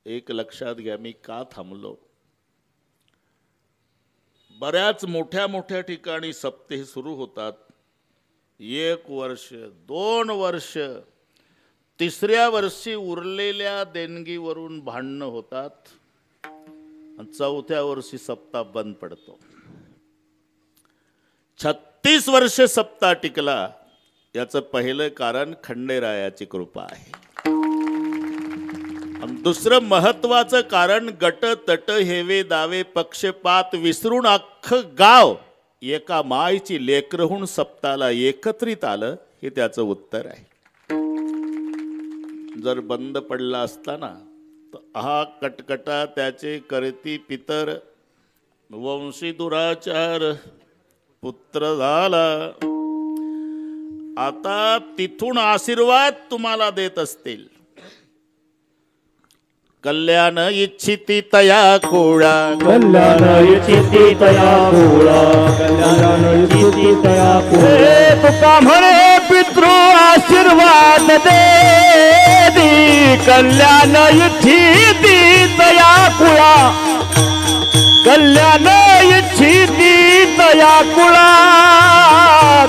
एक लक्षात घ्या, मी का थांबलो. बऱ्याच मोठ्या मोठ्या ठिकाणी सप्ताह सुरू होतात. 1 वर्ष 2 वर्ष, तिसऱ्या वर्षी उरलेल्या देणगीवरून भांडणं होतात आणि चौथ्या वर्षी सप्ताह बंद पडतो. 36 वर्ष सप्ताह टिकला. याचं पहिलं कारण खंडेरायाची कृपा आहे. आणि दुसरं महत्वाचं कारण गट तट हेवे दावे पक्षपात विसरून अख्खं गाव एका मायची लेकरहून सप्ताला एकत्रित आलं, हे त्याचं उत्तर आहे. जर बंद पडला असता ना तर हा कटकटा त्याचे करती पितर वंशी दुराचार पुत्र झाला. आता तिथून आशीर्वाद तुम्हाला देत असतील. कल्याण इच्छिती तया कुळा, कल्याण इच्छिती तया कुळा, कल्याण इच्छिती तया कुळा. तुका म्हणे पितृ आशीर्वाद दे, कल्याण इच्छिती तया कुळा, कल्याण इच्छिती तया कुळा,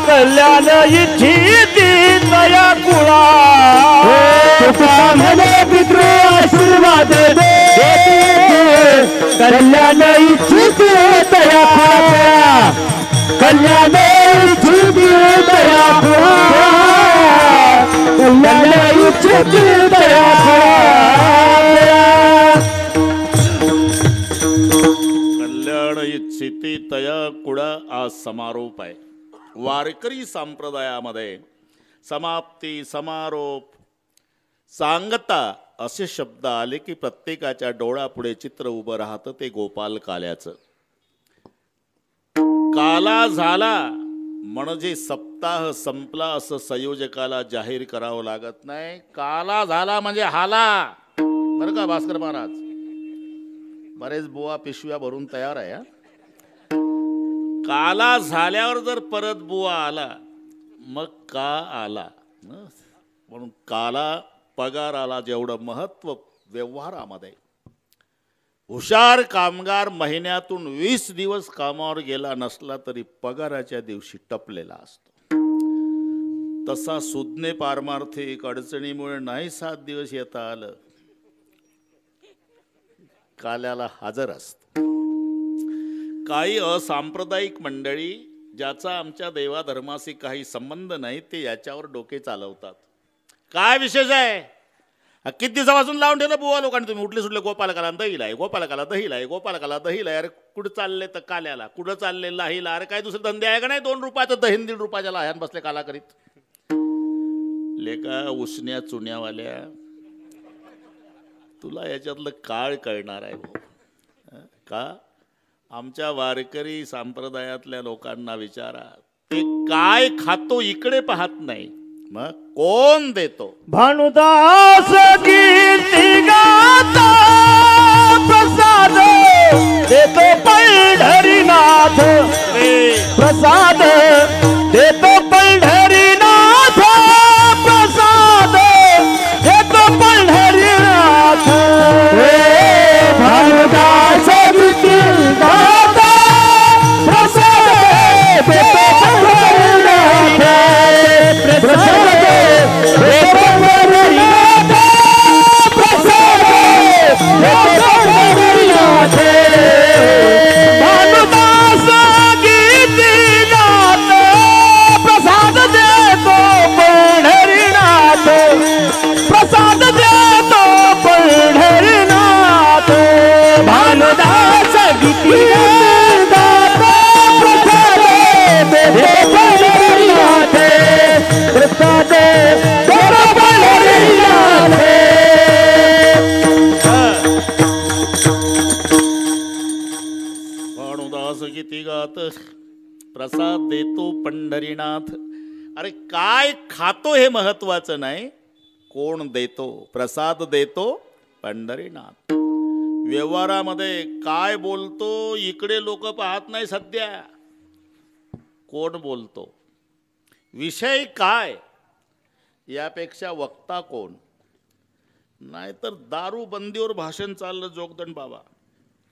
कल्याण इच्छिती तया कुळा. तुका म्हणे पितृ आशीर्वाद दे, कल्याण इच्छिती तया कुळा, कल्याण इच्छिती तया कुळा, कल्याण इच्छिती तया कुळा. कल्याण इच्छिती तया कुळा आज समारोप आहे. वारकरी संप्रदायामध्ये समाप्ती, समारोप, सांगता असे शब्द आले की प्रत्येकाच्या डोळ्यापुढे चित्र उभं राहतं ते गोपाल काल्याचं. काला झाला म्हणजे सप्ताह संपला असं संयोजकाला जाहीर करावं लागत नाही. काला झाला म्हणजे हाला, बरं का भास्कर महाराज. बरेच बुवा पिशव्या भरून तयार आहे. काला झाल्यावर जर परत बुवा आला मग का आला. म्हणून काला पगार आला जेवढं महत्व व्यवहारामध्ये. हुशार कामगार महिन्यातून 20 दिवस कामावर गेला नसला तरी पगाराच्या दिवशी टपलेला असतो. तसा सुज्ञे पारमार्थिक अडचणीमुळे नाही 7 दिवस येता आलं, काल्याला हजर असत. काही असांप्रदायिक मंडळी ज्याचा आमच्या देवाधर्माशी काही संबंध नाही ते याच्यावर डोके चालवतात. काय विशेष आहे, किती दिवसापासून लावून ठेवलं बुवा लोकांनी, तुम्ही उठले सुटले गोपालकाला दहीला आहे, गोपालकाला दहीला आहे, गोपालकाला दहीला आहे. अरे कुठं चालले तर काल्याला, कुठं चालले लाहीला. अरे काय दुसरे धंदे आहे का नाही? 2 रुपयाचं दहीन 1.5 रुपयाच्या लाह्यान बसले काला करीत. लेका उसण्या चुन्यावाल्या, तुला याच्यातलं काळ कळणार आहे का? आमच्या वारकरी संप्रदायातल्या लोकांना विचारा, ते काय खातो इकडे पाहत नाही, मग कोण देतो. भानुदास कीर्ती गाता प्रसाद देतो पंढरीनाथ, प्रसाद देतो पंढरीनाथ, प्रसाद देतो पंढरीनाथ. भानुदास कीर्ती गाता प्रसाद देतो पंढरीनाथ, प्रसाद देतो पंढरीनाथ, प्रसाद देतो पंढरीनाथ. भानुदास कीर्ती गात प्रसाद देतो पंढरीनाथ, प्रसाद देतो पंढरीनाथ. भानुदास कीर्ती गात प्रसाद देतो पंढरीनाथ, प्रसाद देतो पंढरीनाथ. भानुदास किती गात प्रसाद देतो पंढरीनाथ. अरे काय खातो हे महत्वाचं नाही, कोण देतो. प्रसाद देतो पंढरीनाथ. व्यवहारामध्ये काय बोलतो इकडे लोक पाहत नाही सध्या, कोण बोलतो, विषय काय, यापेक्षा वक्ता कोण. नाहीतर दारू बंदीवर भाषण चाललं जोगदंड बाबा.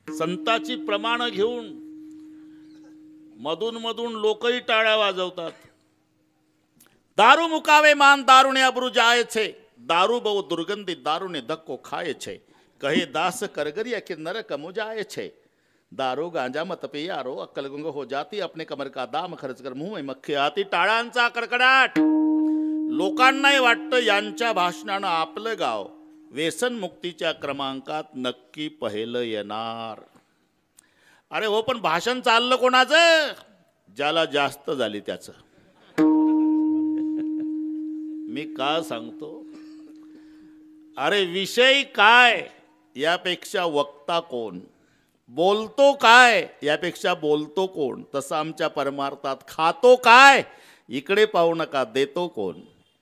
संताची प्रमाण घेऊन मधून मधून लोकही टाळ्या वाजवतात. दारू मुकावे मान दारुणे अब्रू जाय छे, दारू बहु दुर्गंधी दारुणे धक्को खाए छे, कहे दास करगरिया के नरक मुजाए छे, दारू गांजा मत पियारो अक्कल गुंग हो जाती, अपने कमर का दाम खर्च कर मुंह में मक्खी आती. टाळांचा कडकडाट. लोकांनाही वाटतं यांच्या भाषणानं आपलं गाव व्यसन मुक्तीच्या क्रमांकात नक्की पहिलं येणार. अरे हो, पण भाषण चाललं कोणाचं? ज्याला जास्त झाली त्याचं. मी का सांगतो? अरे विषय काय यापेक्षा वक्ता कोण, बोलतो काय यापेक्षा बोलतो कोण. तसं आमच्या परमार्थात खातो काय इकडे पाहू नका, देतो कोण.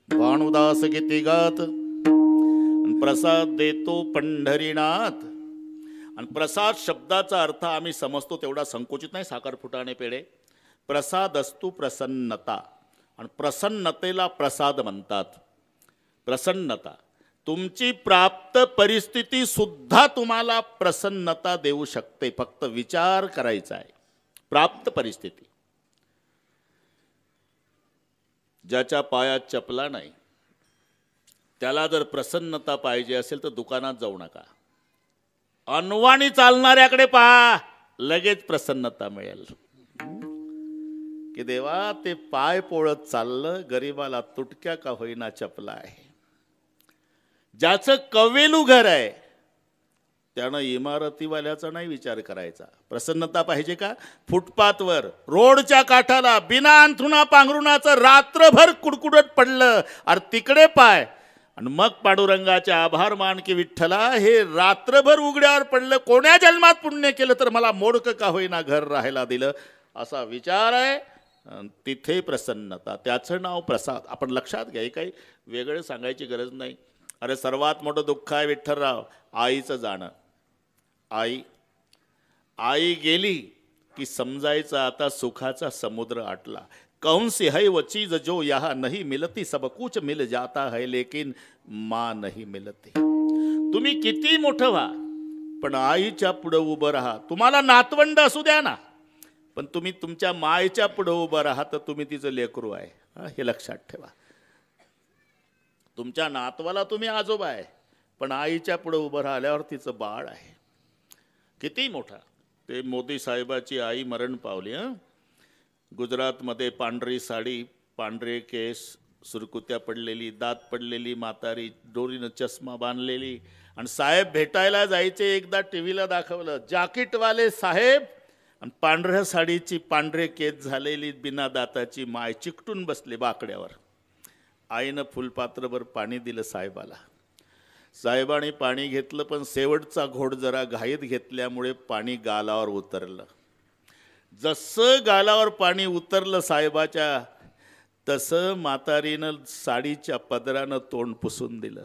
भानुदास किती गात प्रसाद देतो पंढरीनाथ. आणि प्रसाद शब्दाचा अर्थ आम्ही समजतो तेवढा संकुचित नाही. साखर फुटाणे पेढे. प्रसाद असतो प्रसन्नता, आणि प्रसन्नतेला प्रसाद म्हणतात. प्रसन्नता, तुमची प्राप्त परिस्थिती सुद्धा तुम्हाला प्रसन्नता देऊ शकते. फक्त विचार करायचा आहे. प्राप्त परिस्थिती. ज्याच्या पायात चपला नाही त्याला जर प्रसन्नता पाहिजे असेल तर दुकानात जाऊ नका. अनवाणी चालणाऱ्याकडे पहा, लगेच प्रसन्नता मिळेल. की देवा ते पाय पोळत चाललं, गरीबाला तुटक्या का होईना चपला आहे. ज्याचं कवेलू घर आहे त्यानं इमारतीवाल्याचा नाही विचार करायचा. प्रसन्नता पाहिजे का? फुटपाथवर रोडच्या काठाला बिना अंथरुणा पांघरुणाचं रात्रभर कुडकुडत पडलं, अरे तिकडे पाय. आणि मग पांडुरंगाचे आभार मान की विठ्ठला हे रात्रभर उघड्यावर पडलं, कोण्या जन्मात पुण्य केलं तर मला मोडकं का होईना घर राहायला दिलं, असा विचार आहे. तिथे प्रसन्नता, त्याचं नाव प्रसाद. आपण लक्षात घ्या, काही वेगळं सांगायची गरज नाही. अरे सर्वात मोठं दुःख आहे विठ्ठलराव, आईचं जाणं. आई गेली की समजायचं आता सुखाचा समुद्र आटला. कौन सी है वो चीज जो यहाँ नहीं मिलती, सब कुछ मिल जाता है लेकिन माँ नहीं मिलती. तुम्ही किती मोठं व्हा पण आईच्या पुढे उभं राहा. तुम्हाला नातवंड असू द्या ना, पण तुम्ही तुमच्या मायेच्या पुढे उभं राहा तर तुम्ही तिचं लेकरू आहे. हे लक्षात ठेवा. तुमच्या नातवाला तुम्ही आजोबा आहे, पण आईच्या पुढे उभं राहिल्यावर तिचं बाळ आहे. किती मोठा. ते मोदी साहेबाची आई मरण पावली. गुजरातमध्ये पांढरी साडी, पांढरे केस, सुरकुत्या पडलेली, दात पडलेली म्हातारी, दोरीनं चष्मा बांधलेली, आणि साहेब भेटायला जायचे. एकदा टी व्हीला दाखवलं, जाकीटवाले साहेब आणि पांढऱ्या साडीची, पांढरे केस झालेली, बिना दाताची माय चिकटून बसले बाकड्यावर. आईनं फुलपात्रभर पाणी दिलं साहेबाला. साहेबाने पाणी घेतलं, पण शेवटचा घोट जरा घाईत घेतल्यामुळे पाणी गालावर उतरलं. जसं गालावर पाणी उतरलं साहेबाच्या, तसं म्हातारीनं साडीच्या पदरानं तोंड पुसून दिलं.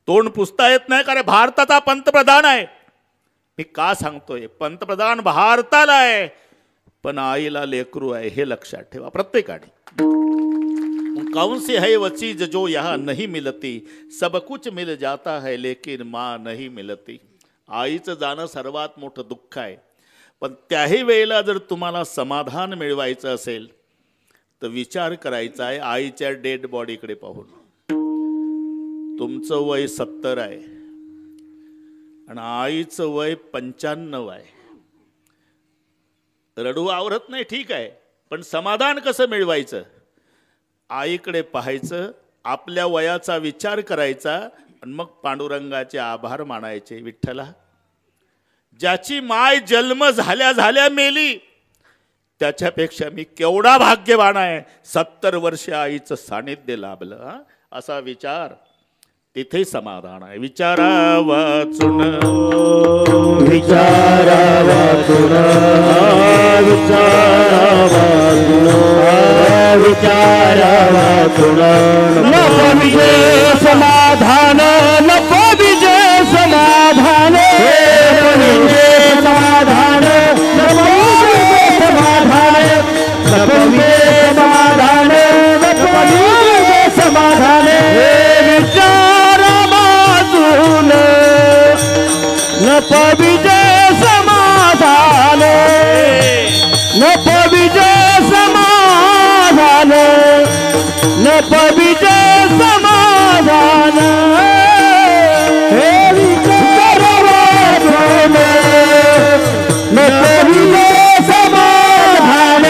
तोंड पुसता येत नाही, कारण भारताचा पंतप्रधान आहे. मी का सांगतोय? पंतप्रधान भारताला आहे, पण आईला लेकरू आहे. हे लक्षात ठेवा प्रत्येकाने. कौन सी है वो चीज जो यहाँ नहीं मिलती, सब कुछ मिल जाता है लेकिन माँ नहीं मिलती. आईचं जाणं सर्वात मोठं दुःख आहे. पण त्याही वेळेला जर तुम्हाला समाधान मिळवायचं असेल तर विचार करायचा आहे आईच्या डेड बॉडीकडे पाहून. तुमचं वय 70 आहे आणि आईचं वय 95 आहे. रडू आवरत नाही, ठीक आहे, पण समाधान कसं मिळवायचं? आईकडे पाहायचं, आपल्या वयाचा विचार करायचा, आणि मग पांडुरंगाचे आभार मानायचे. विठ्ठला, ज्याची माय जन्म झाल्या झाल्या मेली त्याच्यापेक्षा मी केवढा भाग्यवान आहे, 70 वर्ष आईचं सानिध्य लाभलं. असा विचार, तिथे समाधान आहे. विचारा वाचून, विचारा वाचून, विचारा वाचून, विचारा वाचून, नको विजय समाधान, नको विजय समाधान, विजय समाधान, नको विजय समाधान, नको विजय समाधान, नको विजय समाधान. विचारा वाचून, विजय समाधान नप विजय समाधान नप विजय समाधान हे विचार वाचून नप विजय समाधान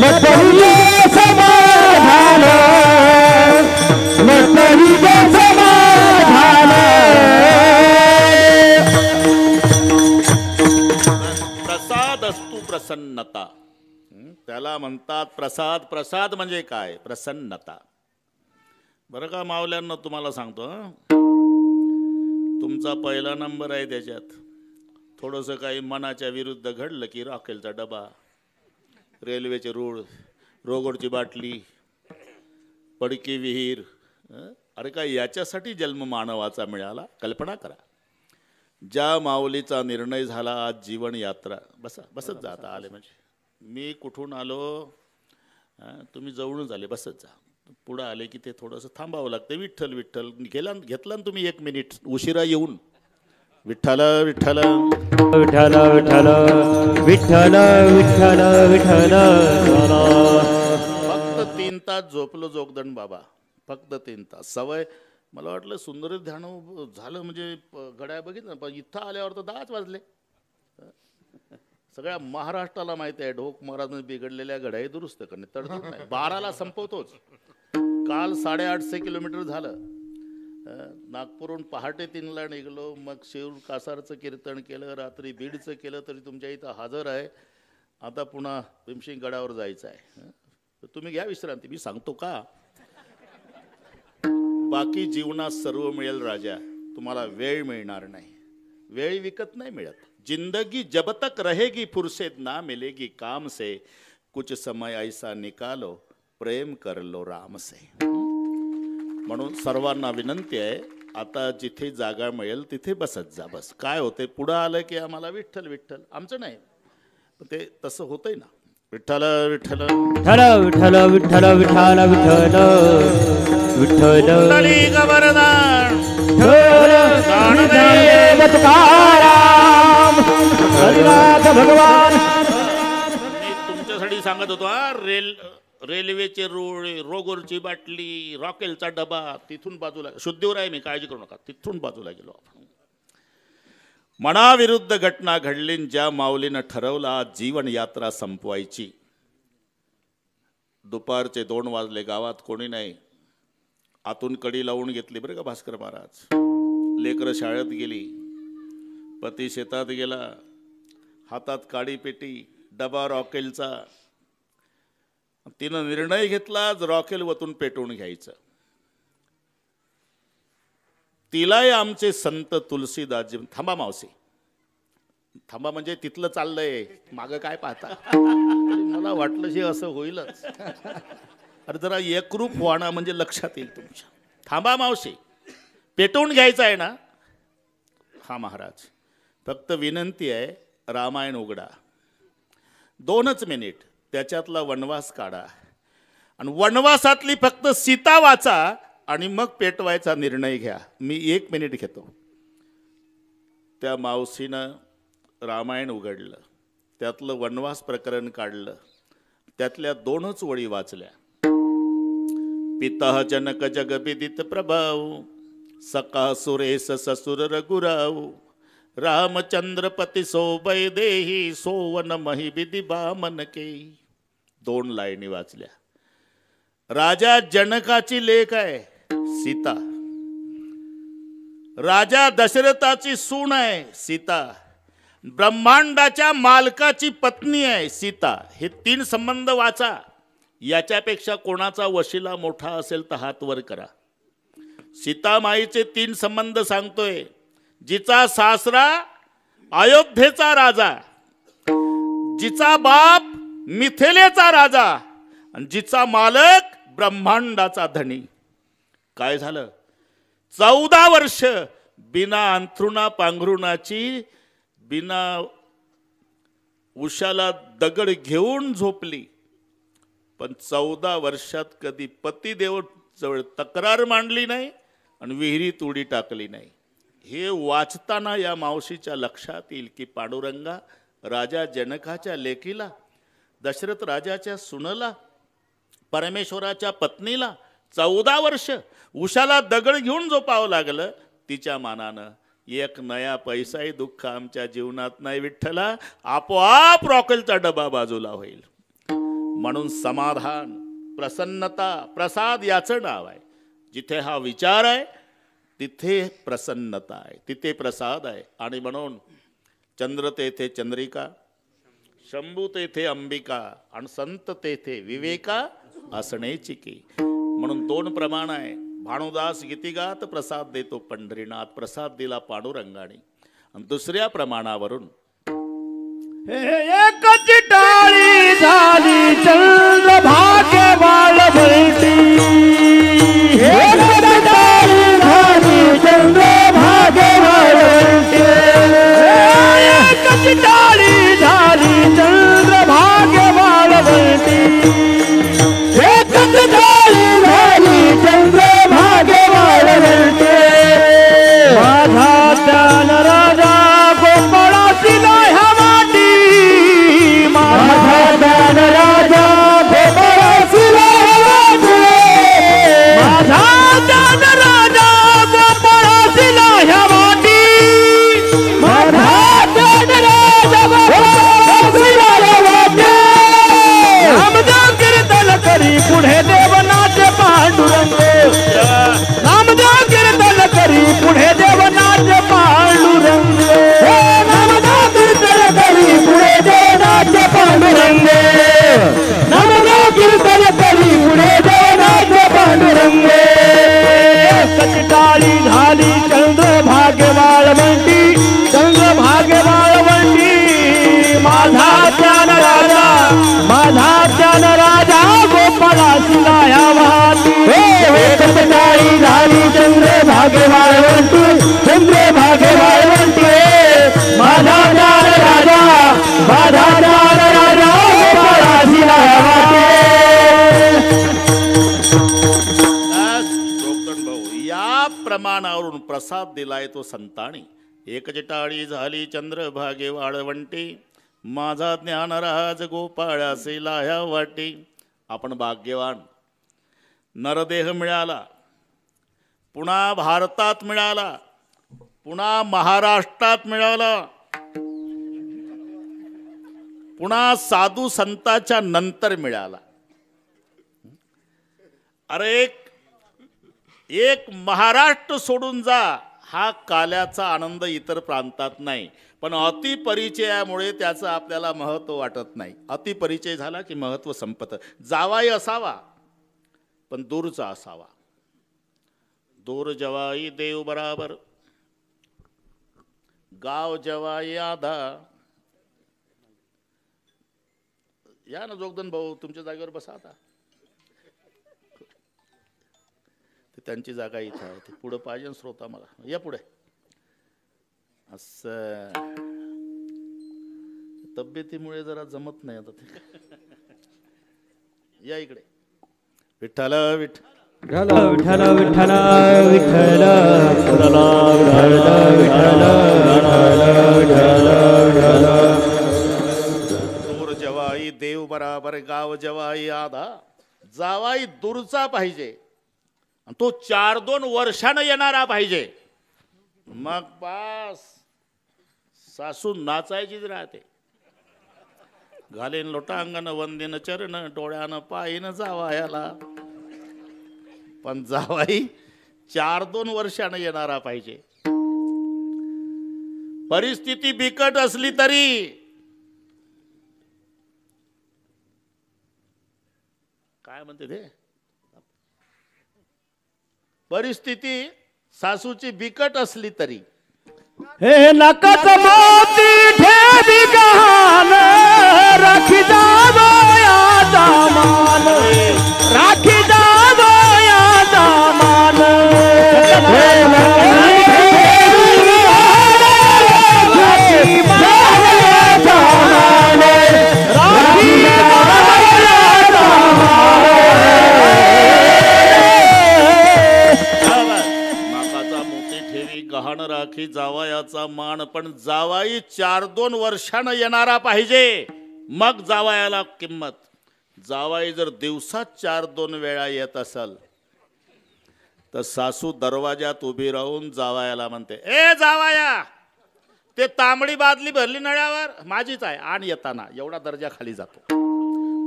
नप विजय समाधान नप विजय समाधान प्रसाद असतो प्रसन्नता. त्याला म्हणतात प्रसाद. प्रसाद म्हणजे काय? प्रसन्नता. बरं का मावल्यांना, तुम्हाला सांगतो हं. तुमचा पहिला नंबर आहे त्याच्यात. थोडंसं काही मनाच्या विरुद्ध घडलं की रॉकेलचा डबा, रेल्वेचे रूळ, रोगोडची बाटली, पडकी विहीर. अरे काय याच्यासाठी जन्म मानवाचा मिळाला? कल्पना करा. ज्या माऊलीचा निर्णय झाला आज जीवन यात्रा. बसत जा आता. आले म्हणजे मी कुठून आलो, तुम्ही जवळून झाले, बसत जा. पुढं आले की ते थोडंसं थांबावं लागतं. विठ्ठल विठ्ठल घेतला ना तुम्ही 1 मिनिट उशिरा येऊन. विठ्ठल विठ्ठल विठ्ठल विठ्ठल विठ्ठल विठ्ठल विठ्ठल. फक्त 3 तास झोपलो जोगदंड बाबा. फक्त 3 तास. सवय. मला वाटलं सुंदर ध्यान झालं म्हणजे घड्याळ बघितलं, पण इथं आल्यावर तर 10च वाजले. सगळ्या महाराष्ट्राला माहिती आहे ढोक महाराज बिघडलेल्या घड्याळी दुरुस्त करणे तडजोड नाही. 12ला संपवतोच. काल 850 किलोमीटर झालं. नागपूरहून पहाटे 3ला निघलो. मग शिरूर कासारचं कीर्तन केलं, रात्री बीडचं केलं, तरी तुमच्या इथं हजर आहे. आता पुन्हा भीमशिंग गडावर जायचं आहे. तुम्ही घ्या विश्रांती. मी सांगतो का, बाकी जीवनात सर्व मिळेल राजा, तुम्हाला वेळ मिळणार नाही. वेळ विकत नाही मिळत. जिंदगी जब तक रहेगी फुर्सत ना मिलेगी काम से, कुछ समय ऐसा निकालो प्रेम कर लो राम से. म्हणून सर्वांना विनंती आहे, आता जिथे जागा मिळेल तिथे बसत जा. बस काय होते, पुढं आलं की आम्हाला विठ्ठल विठ्ठल. आमचं नाही, पण ते तसं होतंय ना. विठ्ठल विठ्ठल विठ्ठल विठ्ठल विठ्ठल विठ्ठल विठ्ठल विठ्ठल वरदान तुकाराम हरिनाथ भगवान. मी तुमच्यासाठी सांगत होतो रेल्वेचे रूळ, रोगोरची बाटली, रॉकेलचा डबा तिथून बाजूला. शुद्धीवर आहे मी, काळजी करू नका. तिथून बाजूला गेलो आपण. मनाविरुद्ध घटना घडली. ज्या माऊलीनं ठरवला जीवन यात्रा संपवायची. दुपारचे 2 वाजले. गावात कोणी नाही. आतून कडी लावून घेतली बरं का भास्कर महाराज. लेकरं शाळेत गेली, पती शेतात गेला, हातात काडी पेटी, डबा रॉकेलचा. तिनं निर्णय घेतला रॉकेल वतून पेटवून घ्यायचं. तिलाही आमचे संत तुलसीदासजी. थांबा मावशी, थांबा म्हणजे तिथलं चाललंय, मागं काय पाहता. मला वाटलं हे असं होईलच. अरे जरा एकरूप व्हाणं म्हणजे लक्षात येईल तुमच्या. थांबा मावशी, पेटवून घ्यायचं आहे ना. हा महाराज, फक्त विनंती आहे, रामायण उघडा, 2च मिनिट, त्याच्यातला वनवास काढा आणि वनवासातली फक्त सीता वाचा आणि मग पेटवायचा निर्णय घ्या. मी 1 मिनिट घेतो. त्या मावशीनं रामायण उघडलं, त्यातलं वनवास प्रकरण काढलं, त्यातल्या 2च वळी वाचल्या. पिता जनक जगविदित प्रभाव, सका सुरेश ससुर रघुराव, रामचंद्रपती सोबय देही, सोवन मही विधी बामन के. 2 लाईनी वाचल्या. राजा जनकाची लेक आहे सीता, राजा दशरथाची सून आहे सीता, ब्रह्मांडाच्या मालकाची पत्नी आहे सीता. हे 3 संबंध वाचा. याच्यापेक्षा कोणाचा वशिला मोठा असेल तर हात वर करा. सीतामाईचे 3 संबंध सांगतोय. जिचा सासरा अयोध्येचा राजा, जिचा बाप मिथिलेचा राजा आणि जिचा मालक ब्रह्मांडाचा धनी. काय झालं? 14 वर्ष बिना अंथरुणा पांघरुणाची, बिना उशाला दगड घेऊन झोपली. पण 14 वर्षात कधी पतिदेव जवळ तक्रार मांडली नाही आणि विहिरीत उडी टाकली नाही. हे वाचताना या मावशीच्या लक्षात येईल की पांडुरंगा राजा जनकाच्या लेकीला, दशरथ राजाच्या सुनला, परमेश्वराच्या पत्नीला 14 वर्ष उशाला दगड घेऊन झोपावं लागलं. तिच्या मानानं एक नया पैसाही दुःख आमच्या जीवनात नाही विठ्ठला. आपोआप रॉकेलचा डबा बाजूला होईल. म्हणून समाधान, प्रसन्नता, प्रसाद याचं नाव आहे. जिथे हा विचार आहे तिथे प्रसन्नता आहे, तिथे प्रसाद आहे. आणि म्हणून चंद्र तेथे चंद्रिका, शंभू तेथे अंबिका, आणि संत तेथे विवेका असण्याची की. म्हणून 2 प्रमाण आहे. भानुदास गीतिगात प्रसाद देतो पंढरीनाथ, प्रसाद दिला पांडुरंगाने. आणि दुसऱ्या प्रमाणावरून एक चिटाळी झाली चंद्र भाग्य बाळ भलती, एक चिटाळी झाली चंद्र भाग्य बाळ भलती, एक चिटाळी झाली चंद्र भाग्य बाळ भलती, एक चिटाळी झाली चंद्र भाग्य बाळ भलती. माझा त्यान राजा गोपाळाची लाह्या वाटी, माझा त्यान राजा गोपाळाची लाह्या वाटी, माझा त्यान राजा गोपाळाची लाह्या वाटी, माझा त्यान राजा गोपाळाची लाह्या वाटी. नामदेव कीर्तन करी पुढे देवनाथ पांडुरंग, नामदेव कीर्तन करी पुढे देवनाथ पांडुरंग, नामदेव कीर्तन करी पुढे देवनाथ पांडुरंग, नामदेव कीर्तन करी पुढे देवनाथ पांडुरंग. कचटाळी झाली चंद्र भाग्य वाळवंटी, चंद्र भाग्य वाळवंटी, माझा त्यान राजा, माझा त्यान राजा गोपाळाची लाह्या वाटी. कचटाळी झाली चंद्र भाग्य वाळवंटी, चंद्र भाग्य वाळवंटी, माझा त्यान राजा, माझा त्यान राजा गोपाळाची लाह्या वाटी. रोकण भाऊ या प्रमाणावरून प्रसाद दिलाय तो संतांनी. एक जटाळी झाली चंद्र भागे वाळवंटी, माझा ज्ञानराज गोपाळासी लाह्या वाटी. आपण भाग्यवान. नरदेह मिळाला, पुन्हा भारतात मिळाला, पुन्हा महाराष्ट्रात मिळाला, पुन्हा साधू संताच्या नंतर मिळाला. अरे एक महाराष्ट्र सोडून जा, हा काल्याचा आनंद इतर प्रांतात नाही. पण अतिपरिचयामुळे त्याचं आपल्याला महत्त्व वाटत नाही. अतिपरिचय झाला की महत्त्व संपतं. जावाई असावा पण दूरचा असावा. दूर जवाई देव बराबर, गाव जवाई आधा. या ना जोगदन भाऊ, तुमच्या जागेवर बसा आता. त्यांची जागा इथं आहे, ते पुढं पाहिजे श्रोता मला. या पुढे. असं तब्येतीमुळे जरा जमत नाही आता ते. या इकडे. विठ्ठल विठ्ठल विठ्ठल विठ्ठल विठ्ठल विठ्ठल. दूर जवाई देव बराबर, गाव जवाई आधा. जावाई दूरचा पाहिजे, तो 4-2 वर्षानं येणारा पाहिजे. मग बास सासू नाचायचीच राहते. घालेन लोटांगण वंदीन चरण, डोळ्यानं पायीन जावायाला. पण जावाई 4-2 वर्षानं येणारा पाहिजे. परिस्थिती बिकट असली तरी काय म्हणते ते, परिस्थिती सासूची बिकट असली तरी हे नकत मोती ठेवी गहाण, राखी जावो याचा मान, राखी जावो याचा मान. हे नकत ठेवी गहाण, राखी जावो याचा मान, राखी जावो याचा मान. माकाचा मोती ठेवी गहाण राखी राखी जावयाचा मान, पण जावाई 4-2 वर्षानं येणारा पाहिजे, मग जावयाला किंमत. जावाई जर दिवसात 4-2 वेळा येत असेल तर सासू दरवाजात उभी राहून जावयाला म्हणते, ए जावया, ते तांबडी बादली भरली नळ्यावर, माझीच आहे, आणि येताना. एवढा दर्जा खाली जातो.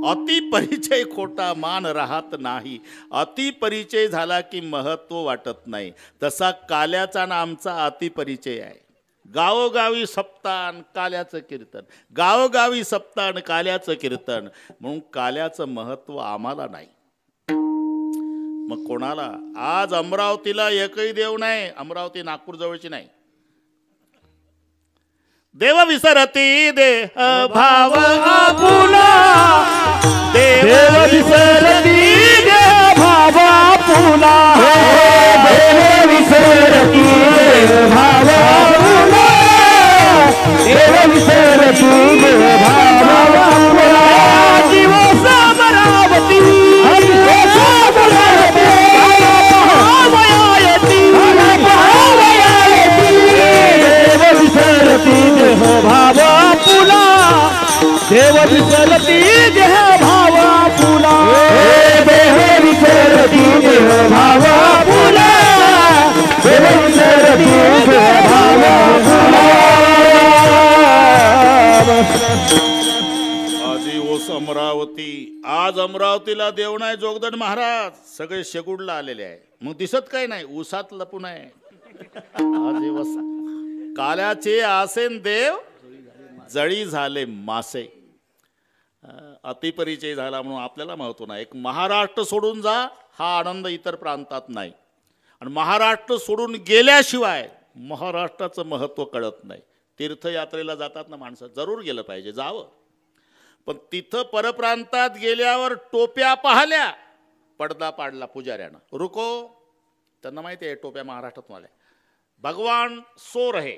अति परिचय खोटा मान राहत नाही. अति परिचय झाला की महत्व वाटत नाही. तसा काल्याचा ना आमचा अति परिचय आहे. गावोगावी सप्तान काल्याचं कीर्तन, गावोगावी सप्तान काल्याचं कीर्तन, म्हणून काल्याचं महत्व आम्हाला नाही. मग कोणाला? आज अमरावतीला एकही देव नाही. अमरावती नागपूर जवळची नाही. देव विसरती देह भाव आपुला, देव विसरती देह भाव आपुला, देव विसरती देह भाव आपुला, देव विसरती देह भाव आपुला. जीव समरावती, जीव समरावती, भावयायती, भावयायती, देव विसरती देह भाव आपुला, देव विसरती देह भाव आपुला, देव विसरती देह भाव आपुला, देव विसरती देह भाव आपुला. आजी ओस अमरावती. आज अमरावतीला देव नाही. जोगदंड महाराज सगळे शेगुडला आलेले आहे. मग दिसत काही नाही, ऊसात लपून आहे. आजी वस काल्याचे आसेन देव, जळी झाले मासे. अतिपरिचय झाला म्हणून आपल्याला महत्व नाही. एक महाराष्ट्र सोडून जा, हा आनंद इतर प्रांतात नाही. आणि महाराष्ट्र सोडून गेल्याशिवाय महाराष्ट्राचं महत्व कळत नाही. तीर्थयात्रेला जातात ना माणसं, जरूर गेलं पाहिजे, जावं. पण तिथं परप्रांतात गेल्यावर टोप्या पाहिल्या, पडदा पाडला पुजाऱ्यानं. रुको, त्यांना माहिती आहे टोप्या महाराष्ट्रात आल्या. भगवान सो रहे,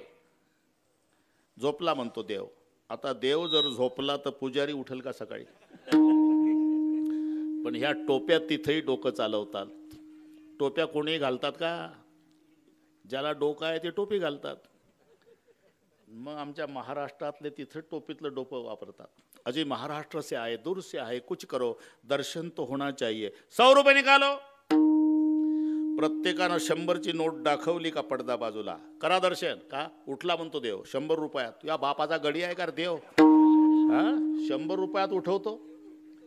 झोपला म्हणतो देव. आता देव जर झोपला तर पुजारी उठेल का सकाळी? पण ह्या टोप्या तिथेही डोकं चालवतात. टोप्या कोणी घालतात का? ज्याला डोकं आहे ते टोपी घालतात. मग आमच्या महाराष्ट्रातले तिथे टोपीतलं डोकं वापरतात. अजी महाराष्ट्र से आए, दूर से आए, कुछ करो, दर्शन तो होना चाहिए. 100 रुपये निकालो. प्रत्येकानं 100ची नोट दाखवली का पडदा बाजूला, करा दर्शन. का? उठला म्हणतो देव. 100 रुपयात या बापाचा गडी आहे का देव? हा, 100 रुपयात उठवतो.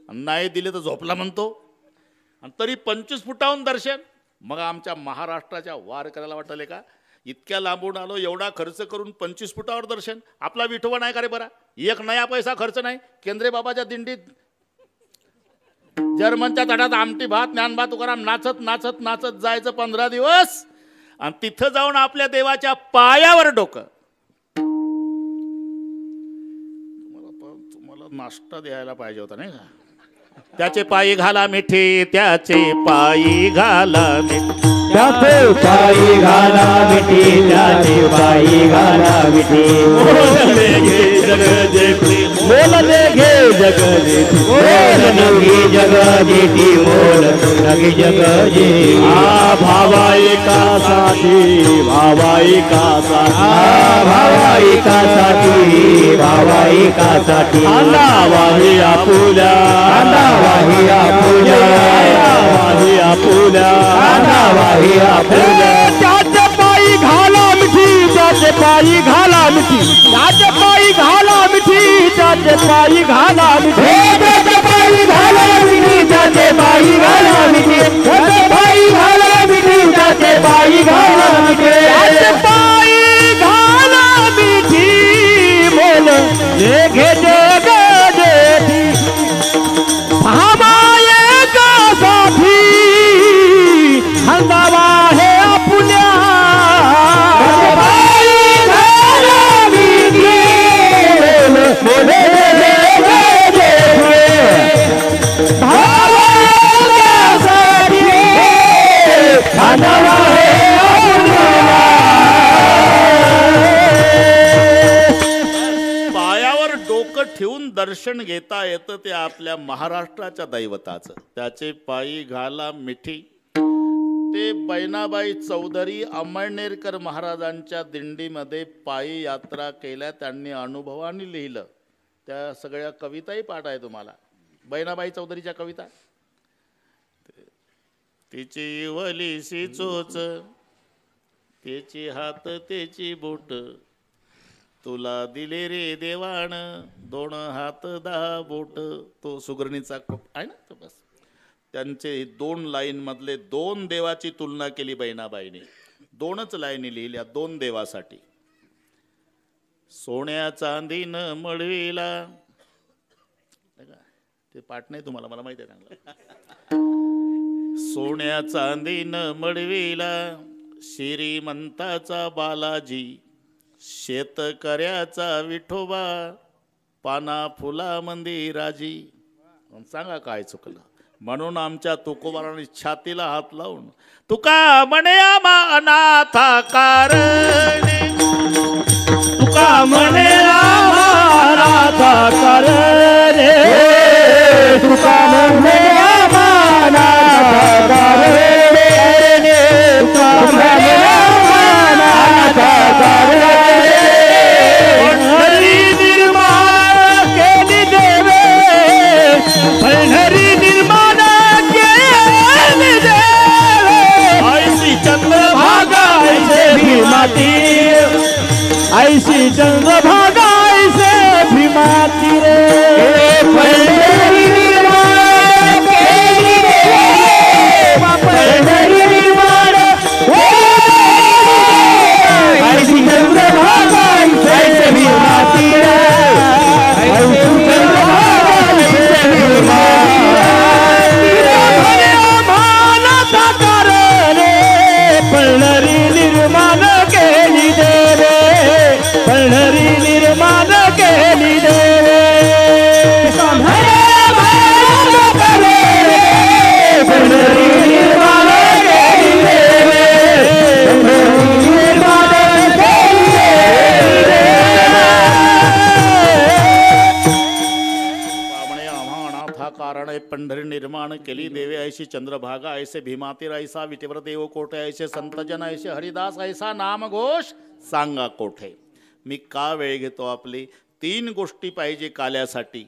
नाही दिले तर झोपला म्हणतो. आणि तरी 25 फुटाहून दर्शन. मग आमच्या महाराष्ट्राच्या वार करायला वाटले का? इतक्या लांबून आलो, एवढा खर्च करून 25 फुटावर दर्शन. आपला विठोबा नाही का रे बरा? एक नया पैसा खर्च नाही. केंद्रे बाबाच्या दिंडीत जर्मनच्या तटात आमटी भात, ज्ञानबा तुकाराम नाचत नाचत नाचत जायचं 15 दिवस. आणि तिथं जाऊन आपल्या देवाच्या पायावर डोकं. तुम्हाला नाश्ता द्यायला पाहिजे होता नाही का? त्याचे पायी घाला मिठी, त्याचे पायी घाला मिठी, त्याचे पायी घाला मिठी, त्याचे पायी घाला मिठी. बोलले घे जग जेठी, बोलले घे जग जेठी, बोल नवी जग जेठी, बोल नवी जग जेठी. भावा एकासाठी, भावा एकासाठी, भावा एकासाठी, भावा एकासाठी. अंदावाही आपुल्या, अंदावाही आपुल्या, अंदावाही आपुल्या, अंदावाही. त्याचे पायी घाला मिठी, त्याचे पायी घाला मिठी, त्याचे पायी घाला मिठी, त्याचे पायी घाला मिठी, त्याचे पायी घाला मिठी, त्याचे पायी घाला मिठी, त्याचे पायी घाला मिठी, त्याचे पायी घाला मिठी, त्याचे पायी घाला मिठी. बोल घे जग जेठी, भामाये कासाठी, हंगावा हे आपुल्या. पायी घाला मिठी, बोले भावासाठी, हंगावा हे आपुल्या. पायावर डोकं ठेवून दर्शन घेता येतं ते आपल्या महाराष्ट्राच्या दैवताचं. त्याचे पायी घाला मिठी, ते बहिणाबाई चौधरी अमळनेरकर महाराजांच्या दिंडीमध्ये पायी यात्रा केल्या, त्यांनी अनुभवाने लिहिलं. त्या सगळ्या कविताही पाठ आहे तुम्हाला, बहिणाबाई चौधरीच्या कविता. तिची वलीसी चोच, त्याची हात त्याची बोट, तुला दिले रे देवाण 2 हात 10 बोट. तो सुगरणीचा आहे ना तो. बस त्यांचे 2 लाईन मधले 2 देवाची तुलना केली बहिणाबाईने. 2च लाईनी लिहिल्या 2 देवासाठी. सोन्या चांदीनं मळविला, ते पाठ नाही तुम्हाला, मला माहिती आहे चांगलं. सोन्या चांदीनं मळविला श्रीमंताचा बालाजी, शेतकऱ्याचा विठोबा, पाना फुला मंदिराजी. सांगा काय चुकलं. म्हणून आमच्या तुकोबाराने छातीला हात लावून तुका म्हणे आम्हा अनाथा कारणे, तुका म्हणे अनाथा कारणे, तुका म्हणे अनाथा कारणे, तुका म्हणे अनाथा कारणे. पंढरी निर्माण केली देवे, पंढरी निर्माण केली देवे. ऐशी चंद्रभागा ऐसे भीमाती, ऐशी चंद्रभागा ऐसे भीमाती रे. पंढरी निर्माण केली देवे, पंढरी निर्माण ऐशी चंद्रभागा ऐसे भीमाती रे, ऐशी चंद्रभागा ऐसे भीमाती रे. मानता कारणे पंढरी निर्माण केली देवे, पंढरी निर्माण केली देवे. पंढरी निर्माण केली देवे, पंढरी निर्माण केली देवे. म्हणे आम्हा अनाथा कारणे पंढरी निर्माण केली देवे, ऐशी चंद्रभागा ऐसे भीमातीर, ऐसा विटेवर देव कोठे, ऐसे संतजन ऐसे हरिदास, ऐसा नामघोष सांगा कोठे. मी का वेळ घेतो आपली. 3 गोष्टी पाहिजे काल्यासाठी.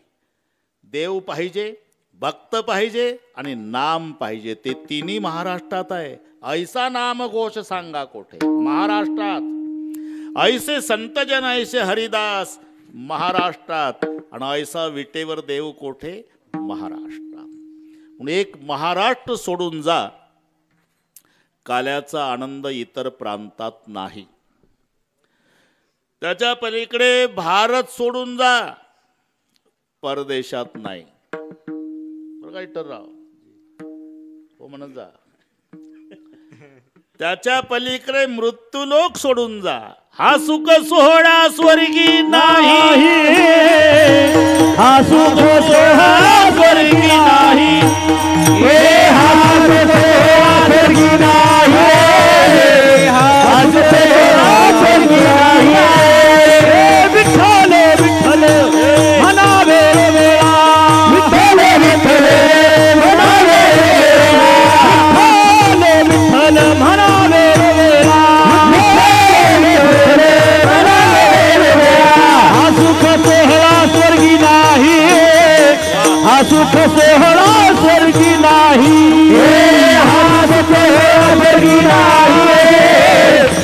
देव पाहिजे, भक्त पाहिजे आणि नाम पाहिजे. ते 3ही महाराष्ट्रात आहे. ऐसा नामघोष सांगा कोठे महाराष्ट्रात, ऐसे संतजन ऐसे हरिदास महाराष्ट्रात, आणि ऐसा विटेवर देव कोठे महाराष्ट्रात. म्हणून एक महाराष्ट्र सोडून जा, काल्याचा आनंद इतर प्रांतात नाही. त्याच्या पलीकडे भारत सोडून जा, परदेशात नाही. बरं का इटरराव, हो म्हणत जा. त्याच्या पलीकडे मृत्यूलोक सोडून जा, हा सुख सोहळा स्वर्गी नाही, हा सुख सोहळा स्वर्गी नाही, हा सुख सोहळा स्वर्गी नाही, हा सुख सोहळा स्वर्गी नाही. विठ्ठल विठ्ठल म्हणावे वेळा, विठ्ठल विठ्ठल म्हणावे वेळा, विठ्ठल विठ्ठल म्हणावे वेळा, हा सुख सोहळा स्वर्गी नाही, हा सुख सोहळा स्वर्गी नाही, हा सुख सोहळा स्वर्गी नाही,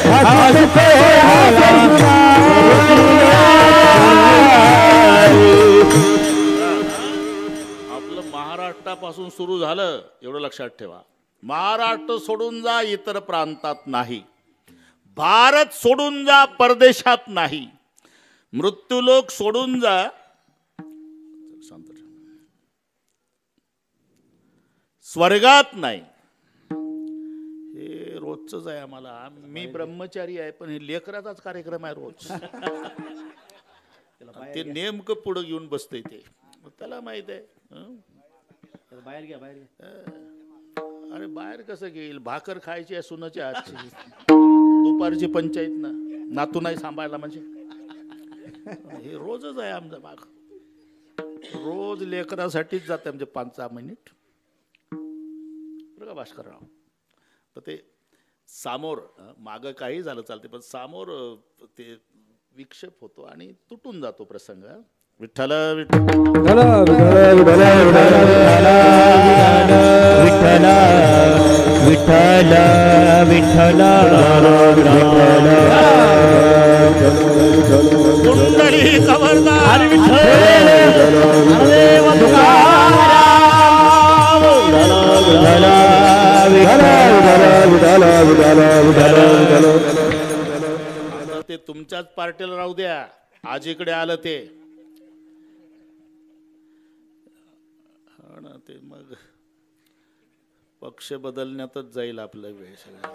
हा सुख सोहळा स्वर्गी नाही. आपलं महाराष्ट्रापासून सुरू झालं एवढं लक्षात ठेवा. महाराष्ट्र सोडून जा, इतर प्रांतात नाही. भारत सोडून जा, परदेशात नाही. मृत्यूलोक सोडून जा, स्वर्गात नाही. हे रोजच आहे आम्हाला. मी ब्रह्मचारी आहे, पण हे लेकराचाच कार्यक्रम आहे रोज. ते नेमकं पुढं घेऊन बसतंय ते, त्याला माहित आहे. बाहेर घ्या, बाहेर घ्या. अरे बाहेर कसं घेईल, भाकर खायची आहे सुनाच्या हातची, दुपारची पंचायत ना, नातू नाही सांभाळला म्हणजे. हे रोजच आहे आमचा भाग, रोज लेकरासाठीच जाते आमचे 5-6 मिनिट. बरं का भास्करराव. तर ते सामोर मागं काही झालं चालते पण समोर ते विक्षेप होतो आणि तुटून जातो प्रसंग. विठ्ठल विठ्ठल विठ्ठल विठ्ठल कुंडली खबरदार ते तुमच्याच पार्टीला राहू द्या. आज इकडे आलं ते ते मग पक्ष बदलण्यातच जाईल आपला वेळ सगळा.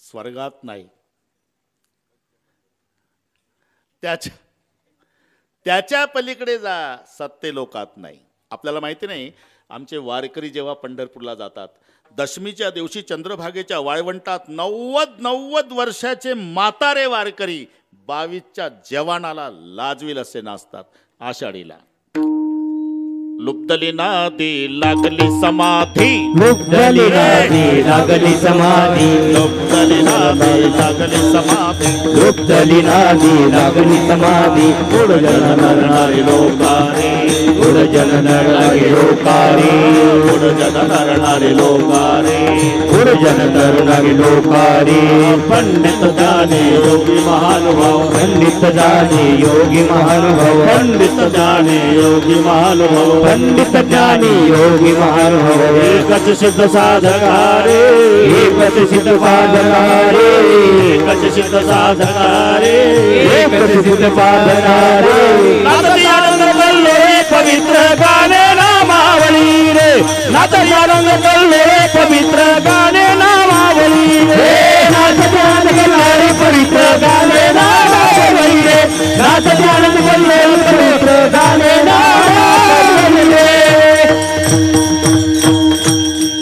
स्वर्गात नाही त्याच्या पलीकडे जा, सत्य लोकात नाही. आपल्याला माहिती नाही आमचे वारकरी जेव्हा पंढरपूरला जातात दशमीच्या दिवशी चंद्रभागेच्या वाळवंटात 90 वर्षाचे म्हातारे वारकरी 22च्या जवानाला लाजवील असे नाचतात. आषाढीला लुब्धली नादी लागली समाधी, लुब्धली नादी लागली समाधी, लुब्धली नादी लागली समाधी, लुब्धली नादी लागली समाधी. गुरुजन नरणारी लोकारे, गुरुजन नरणारी लोकारे, गुरुजन नरणारी लोकारे, गुरुजन नरणारी लोकारे. पंडित जाने योगी महानुभाव, पंडित जाने योगी महानुभाव, पंडित जाने योगी महानुभाव, पंडित ज्ञानी योगी महानुभाव. एकच सिद्ध साधकारे, एकच सिद्ध साधकारे, एकच सिद्ध साधकारे, एकच सिद्ध साधकारे. नाचती आनंद कल्लो रे पवित्र गाणे नामावली रे, नाचती आनंद कल्लो रे पवित्र गाणे नामावली रे, नाचती आनंद कल्लो रे पवित्र गाणे नामावली रे, नाचती आनंद कल्लो रे पवित्र गाणे नामावली रे.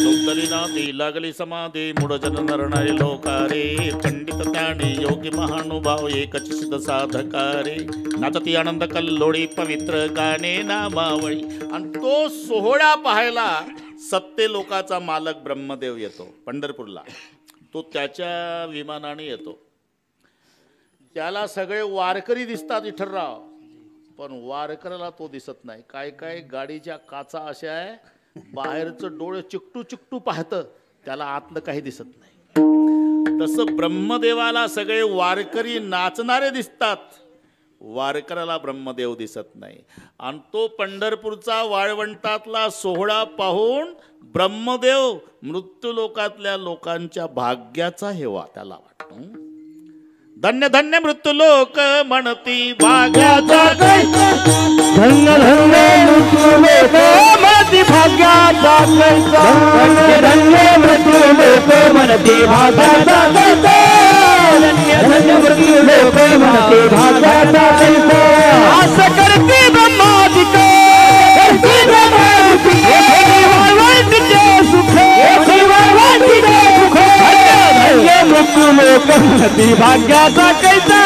लुब्धली नादी लागली समाधी, मूढजन नरणारे लोकारे, पंडित ज्ञानी योगी महानुभाव, एकच सिद्ध साधकारे. नाचती आनंद कल्लोळी पवित्र गाणे नामावळी. आणि तो सोहळा पाहायला सत्य लोकाचा मालक ब्रह्मदेव येतो पंढरपूरला. तो त्याच्या विमानाने येतो. त्याला सगळे वारकरी दिसतात विठ्ठलराव, पण वारकऱ्याला तो दिसत नाही. काय काय गाडीच्या काचा अशा आहे, बाहेरचं डोळे चिकटू चिकटू पाहतं, त्याला आतलं काही दिसत नाही. तसं ब्रह्मदेवाला सगळे वारकरी नाचणारे दिसतात, वारकऱ्याला ब्रह्मदेव दिसत नाही. आणि तो पंढरपूरचा वाळवंटातला सोहळा पाहून ब्रह्मदेव मृत्यूलोकातल्या लोकांच्या भाग्याचा हेवा त्याला वाटतो. धन्य धन्य मृत्यूलोक म्हणती भाग्याचा, धन्य धन्य मृत्यूलोक म्हणती भाग्याचा कैसा, धन्य धन्य मृत्यूलोक म्हणती भाग्याचा कैसा, धन्य धन्य मृत्यूलोक म्हणती भाग्याचा कैसा. असं करते ब्रह्मादिक, करते ब्रह्मादिक, वाळवंटीचे सुख, वाळवंटीचे सुख. धन्य मृत्यूलोक म्हणती भाग्याचा कैसा,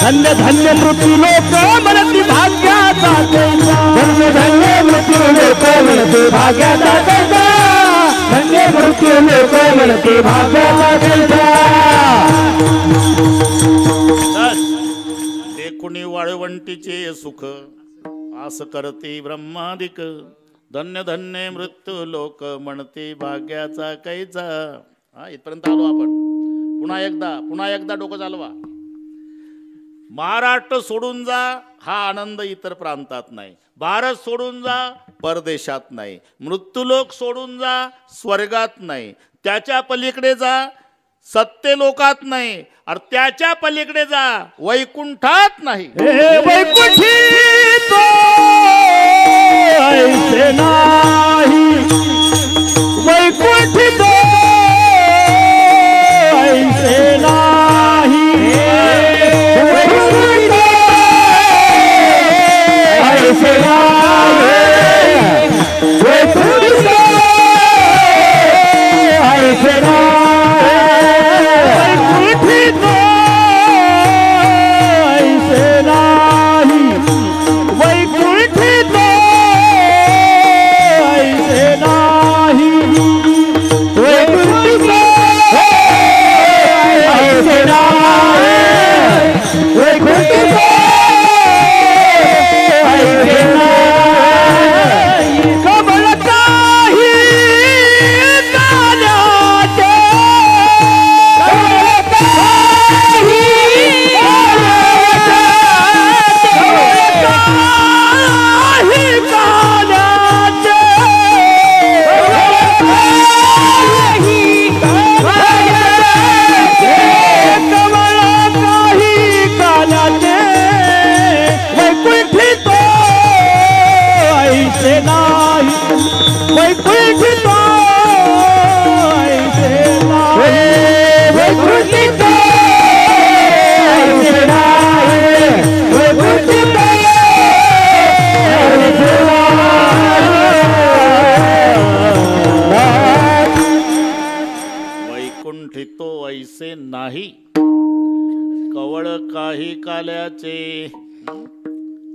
धन्य धन्य मृत्यूलोक म्हणती भाग्याचा कैसा, धन्य धन्य मृत्यूलोक म्हणती भाग्याचा कैसा, धन्य मृत्यूलोक म्हणती भाग्याचा कैसा. देखुनी वाळवंटीचे सुख, आस करते ब्रह्मादिक, धन्य धन्य मृत्यू लोक म्हणते भाग्याचा कैचा. हा, इथपर्यंत आलो आपण. पुन्हा एकदा डोकं चालवा. महाराष्ट्र सोडून जा, हा आनंद इतर प्रांतात नाही. भारत सोडून जा, परदेशात नाही. मृत्यूलोक सोडून जा, स्वर्गात नाही. त्याच्या पलीकडे जा, सत्य लोकात नाही. और त्याच्या पलीकडे जा, वैकुंठात नाही. वैकुंठी तो ऐसे नाही, वैकुंठी तो ऐसे नाही, वैकुंठी तो ऐसे नाही, वैकुंठी तो ऐसे नाही.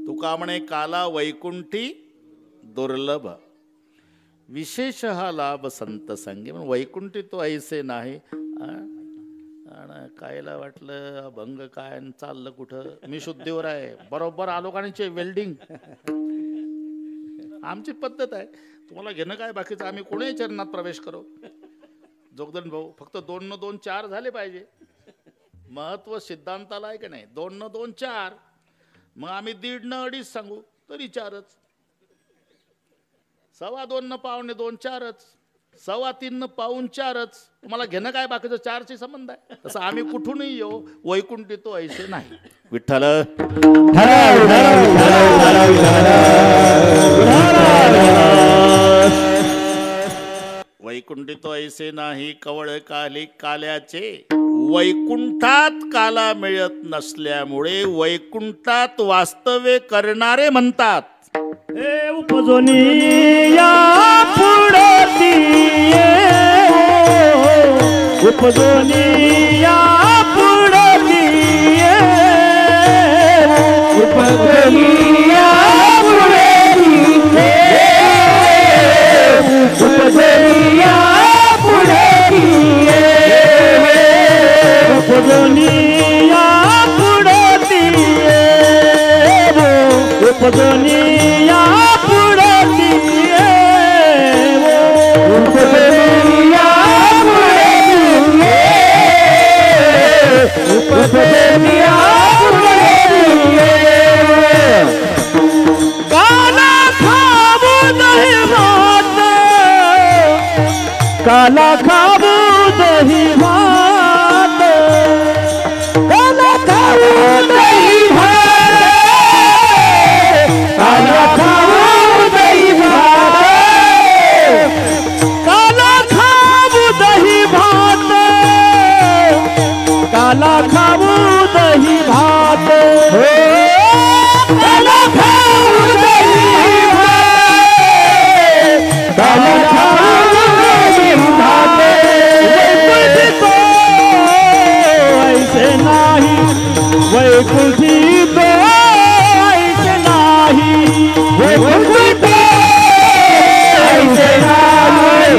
तुका म्हणे काला वैकुंठी दुर्लभ, विशेष हा लाभ संत संगी. म्हणून वैकुंठी तो ऐसे नाही. आणि कायला वाटलं अभंग काय आणि चाललं कुठं. मी शुद्धीवर आहे, बरोबर आलोकांचे वेल्डिंग. आमची पद्धत आहे. तुम्हाला घेणं काय बाकीचं, आम्ही कोणाही चरणात प्रवेश करो. जोगदन भाऊ फक्त 2 न 2 4 झाले पाहिजे. महत्व सिद्धांताला आहे की नाही. 2 न 2 4. मग आम्ही 1.5 न 2.5 सांगू तरी 4च. 2.25 न 2.25 4च. 3.25 न 4च. तुम्हाला घेणं काय बाकीचं 4शी संबंध आहे. तसं आम्ही कुठूनही येऊ, वैकुंठी तो ऐसे नाही. विठ्ठल वैकुंठी तो ऐसे नाही कवळ काली काल्याचे. वैकुंठात काला मिळत नसल्यामुळे वैकुंठात वास्तव्य करणारे म्हणतात. हे उपजोनी या पुढती उपजोनी या पुढती उपजोनी या पुढती उपजोनी या पुढती उपजोनी या पुढती उपजोनी या पुढती उपजोनी या पुढती उपजोनी या पुढती काला खाबू दही भात काला खाबू दही भात काला खाबू दही भात काला खाबू दही भात काला खाबू दही भात काला खाबू दही भात काला खाबू दही भात काला खाबू दही भात वैकुंठी तो ऐसे नाही वैकुंठी तो ऐसे नाही वैकुंठी तो ऐसे नाही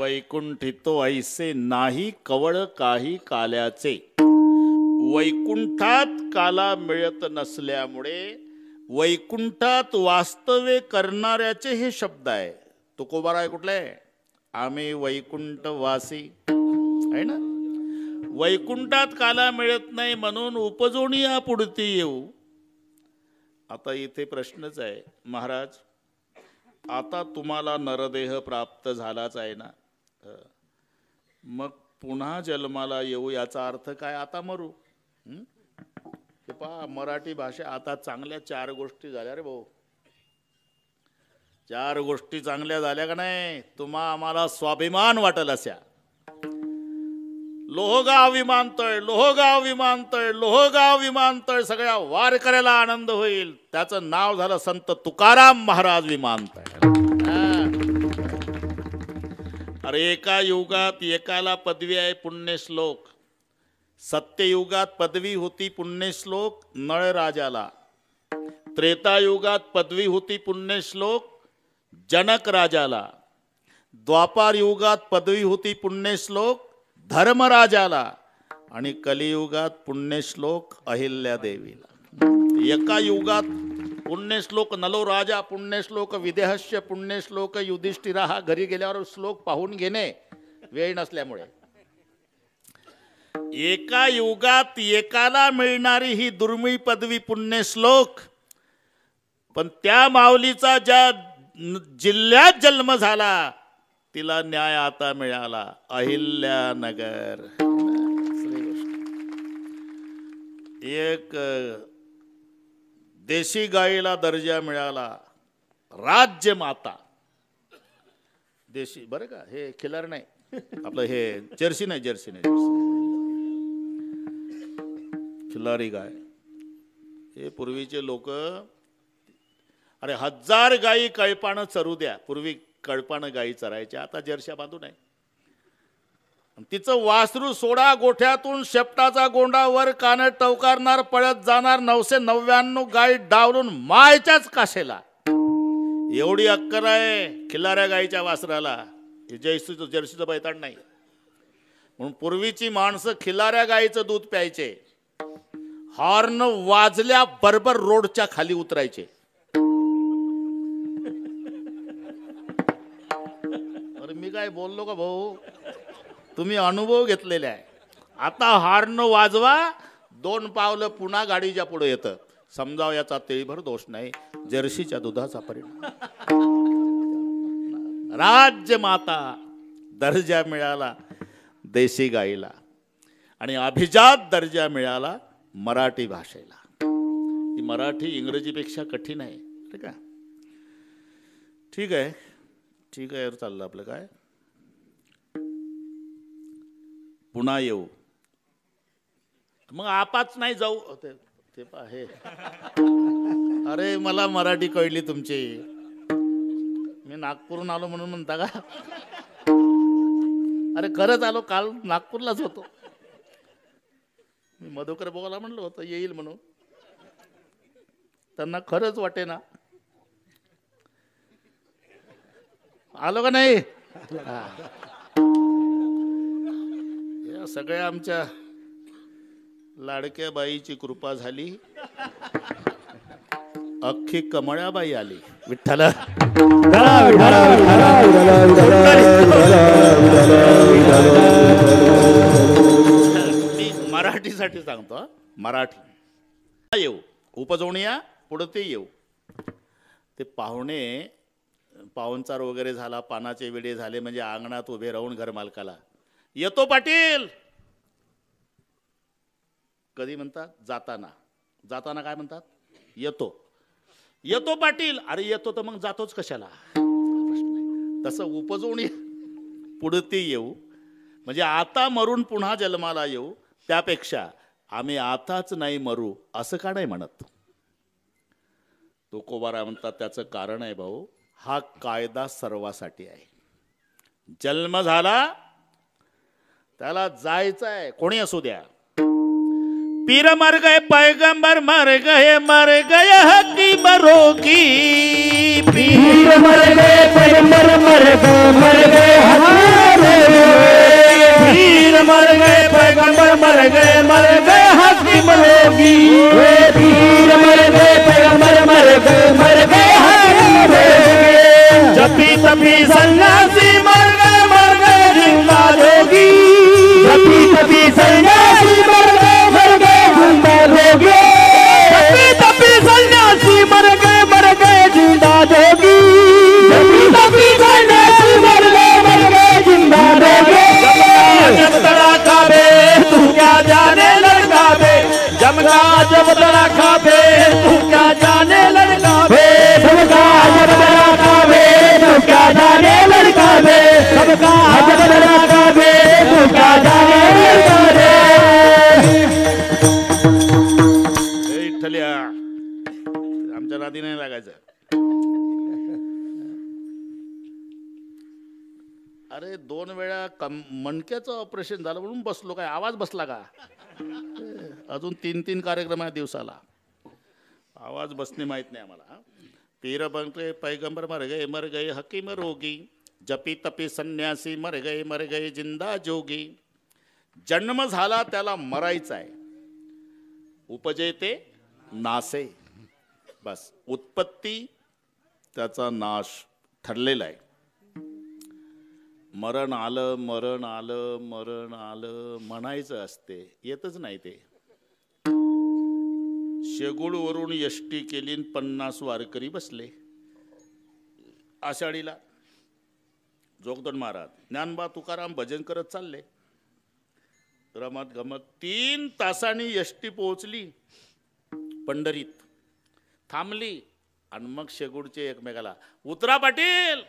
वैकुंठी तो ऐसे नाही कवळ काही काल्याचे. वैकुंठात काला मिळत नसल्यामुळे वैकुंठात वास्तव्य करणाऱ्याचे हे शब्द आहे. तुकोबाराय कुठले? आम्ही वैकुंठवासी आहे ना. वैकुंठात काला मिळत नाही म्हणून उपजोनी या पुढती येऊ. आता इथे प्रश्नच आहे महाराज, आता तुम्हाला नरदेह प्राप्त झालाच आहे ना, मग पुन्हा जन्माला येऊ याचा अर्थ काय? आता मरू. हे पहा मराठी भाषा आता चांगल्या 4 गोष्टी झाल्या रे भाऊ. 4 गोष्टी चांगल्या झाल्या का नाही? तुम्हा आम्हाला स्वाभिमान वाटेल अशा. लोहगाव विमानतळ, लोहगाव विमानतळ, लोहगाव विमानतळ, सगळ्या वारकऱ्याला आनंद होईल. त्याचं नाव झालं संत तुकाराम महाराज विमानतळ. अरे एका युगात एकाला पदवी आहे पुण्यश्लोक. सत्ययुगात पदवी होती पुण्यश्लोक नळराजाला. त्रेतायुगात पदवी होती पुण्यश्लोक जनक राजाला. द्वापार युगात पदवी होती पुण्यश्लोक धर्मराजाला. आणि कलियुगात पुण्यश्लोक अहिल्यादेवीला. एका युगात पुण्यश्लोक नलोराजा, पुण्यश्लोक विदेहस्य, पुण्यश्लोक युधिष्ठिरा. हा घरी गेल्यावर श्लोक पाहून घेणे वेळ नसल्यामुळे. एका युगात एकाला मिळणारी ही दुर्मिळ पदवी पुण्यश्लोक. पण त्या माऊलीचा ज्या जिल्ह्यात जन्म झाला तिला न्याय आता मिळाला. अहिल्यानगर. एक देशी गाईला दर्जा मिळाला राज्य माता. देशी बरं का, हे खिलार नाही आपलं, हे जर्सी नाही, जर्सी नाही, खिलारी गाय. हे पूर्वीचे लोक, अरे 1000 गायी कळपानं चरू द्या. पूर्वी कळपानं गायी चरायच्या, आता जर्शा बांधू नाही. तिचं वासरू सोडा गोठ्यातून शेपटाचा गोंडा वर कान टवकारणार पळत जाणार 999 गाई डावलून मायच्याच काशेला. एवढी अक्कल आहे खिल्लाऱ्या गाईच्या वासराला. जर्सीचं बैताड नाही. म्हणून पूर्वीची माणसं खिल्लाऱ्या गाईचं दूध प्यायचे. हॉर्न वाजल्या बरोबर रोडच्या खाली उतरायचे. अरे मी काय बोललो का भाऊ, तुम्ही अनुभव घेतलेले आहे. आता हॉर्न वाजवा 2 पावलं पुन्हा गाडीच्या पुढे येतं. समजाव याचा तेळीभर दोष नाही, जर्सीच्या दुधाचा परिणाम. राज्य माता दर्जा मिळाला देशी गाईला आणि अभिजात दर्जा मिळाला मराठी भाषेला. ही मराठी इंग्रजीपेक्षा कठीण आहे. ठीक आहे, ठीक आहे, ठीक आहे. चाललं आपलं काय. पुन्हा येऊ मग आपाच नाही जाऊ. ते आहे. अरे मला मराठी कळली तुमची. मी नागपूरहून आलो म्हणून म्हणता का? अरे खरंच आलो, काल नागपूरलाच होतो. मी मधुकर बोला म्हणलं होतं येईल म्हणून. त्यांना खरंच वाटे ना. आलो का नाही? या सगळ्या आमच्या लाडक्या बाईची कृपा झाली. अख्खी कमळाबाई आली. विठ्ठल मी मराठीसाठी सांगतो. मराठी येऊ उपजवणीया पुढते येऊ. ते पाहुणचार वगैरे झाला, पानाचे विडे झाले म्हणजे अंगणात उभे राहून घरमालकाला येतो पाटील कधी म्हणतात? जाताना काय म्हणतात? येतो पाटील. अरे येतो तर मग जातोच कशाला? तसं उपजवणी पुढते येऊ म्हणजे आता मरून पुन्हा जन्माला येऊ. त्यापेक्षा आम्ही आताच नाही मरू असं का नाही म्हणत? तुकोबारा म्हणतात त्याचं कारण आहे भाऊ, हा कायदा सर्वासाठी आहे. जन्म झाला त्याला जायचं आहे, कोणी असू द्या. पीर मर गए पैगंबर मर गए हकीम रोगी. पीर मर गए पैगंबर मर गए हकीम रोगी. पीर मर गए पैगंबर मर गए हकीम रोगी. पीर मर गए पैगंबर मर गए हकीम रोगी. जपी तपी सन्यासी मर गए जिंदा जोगी. जपी तपी सन्यासी मर गए जिंदा जोगी. जपी तपी सन्यासी मर गए जिंदा जोगी. जपी तपी सन्यासी मर गए जिंदा जोगी. जब तड़ाका बे तू क्या जाने लड़का बे. जमका जब तड़ाका बे तू क्या जाने लड़का बे. सबका जब तड़ाका बे तू क्या जाने लड़का बे. सबका जब तड़ाका बे तू क्या जाने लड़का बे. आमच्या नादी नाही लागायचं. अरे 2 वेळा मणक्याचं ऑपरेशन झालं म्हणून बसलो. काय आवाज बसला का? अजून 3 कार्यक्रम आहे दिवसाला. आवाज बसणे माहित नाही आम्हाला. पीर बनते पैगंबर मर गए हकीम रोगी. जपी तपी संन्यासी मर गए जिंदा जोगी. जन्म झाला त्याला मरायचा आहे. उपजेते नासे, बस उत्पत्ती त्याचा नाश ठरलेला आहे. मरण आलं म्हणायचं असते, येतच नाही ते. शेगुळवरून यष्टी केली 50 वारकरी बसले आषाढीला. जोगदंड महाराज ज्ञानबा तुकाराम भजन करत चालले. रमत गमत 3 तासांनी यष्टी पोहोचली पंढरीत, थांबली आणि मग शेगुडचे एकमेकाला उतरा पाटील,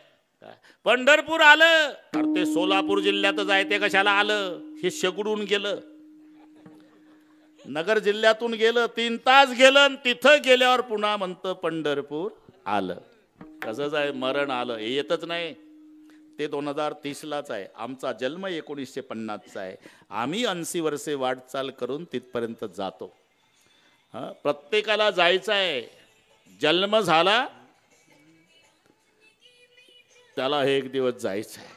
पंढरपूर आलं. अरे ते सोलापूर जिल्ह्यातच आहे, ते कशाला आलं? हे शेगुडून गेलं, नगर जिल्ह्यातून गेलं, 3 तास गेलं आणि तिथं गेल्यावर पुन्हा म्हणतं पंढरपूर आलं. तसंच आहे, मरण आलं हे येतच नाही. ते 2030लाच आहे. आमचा जन्म 1950चा आहे. आम्ही 80 वर्षे वाटचाल करून तिथपर्यंत जातो. प्रत्येकाला जायचं आहे. जन्म झाला त्याला हे एक दिवस जायचं आहे.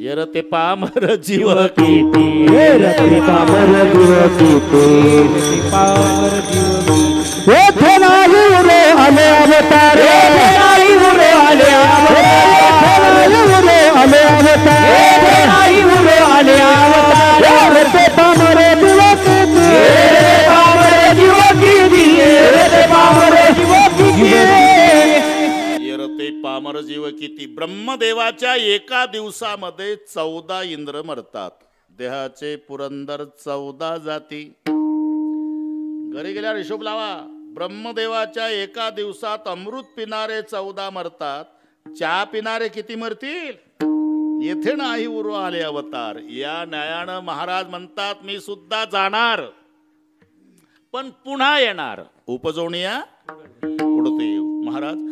येर ते पामर जीव किती रते पामर जीव किती पामर जीव येथे नाही उरे आले अवतार नाही उरे आले अवतार उरे आले अवतार नाही उरे आले अवतार रते पामर जीव किती पामर जीव किती रते पामर जीव किती ते पामर जीव किती. ब्रह्मदेवाच्या एका दिवसामध्ये 14 इंद्र मरतात. देहाचे पुरंदर 14 जाती. घरी गेल्यावर हिशोब लावा. ब्रह्मदेवाच्या एका दिवसात अमृत पिणारे 14 मरतात. चहा पिणारे किती मरतील? येथे नाही उरू आले अवतार. या न्यायानं महाराज म्हणतात मी सुद्धा जाणार पण पुन्हा येणार. उपजवणीया पुढते येऊ. महाराज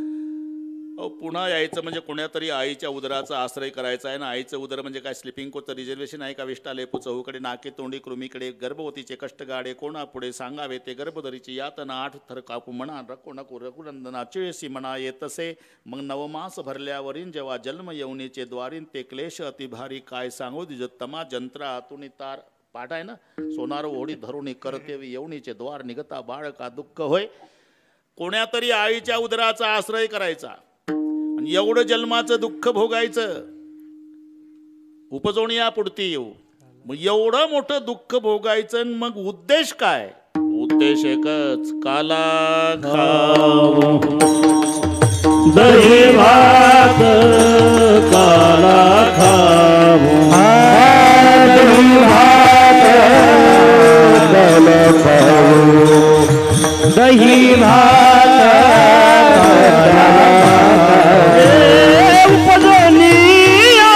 पुन्हा यायचं म्हणजे कोणातरी आईच्या उदराचा आश्रय करायचा आहे ना. आईचं उदर म्हणजे काय स्लिपिंग कोचं रिझर्वेशन आहे का? विष्टा लेपू चहूकडे नाके तोंडी कृमीकडे गर्भवतीचे कष्ट गाडे कोणा पुढे सांगावे ते गर्भधरीची यातना. 8 थर कापू म्हणा रको नको रघुनंदना चिळसी म्हणा येतसे. मग 9 मास भरल्यावरील जेव्हा जन्म येऊनीचे द्वारीन ते क्लेश अति भारी काय सांगू दिजतमा जंत्रा आतुनी तार. पाठ आहे ना. सोनार ओढी धरुणी करतेवी येऊनीचे द्वार निघता बाळ का दुःख होय. कोण्यातरी आईच्या उदराचा आश्रय करायचा आणि एवढं जन्माचं दुःख भोगायचं. उपजवणीया पुढती येऊ. मग एवढं मोठं दुःख भोगायचं मग उद्देश काय? उद्देश एकच काला खाऊ दही भात काला खाऊ दही भात काला खाऊ दही भात उपजनिया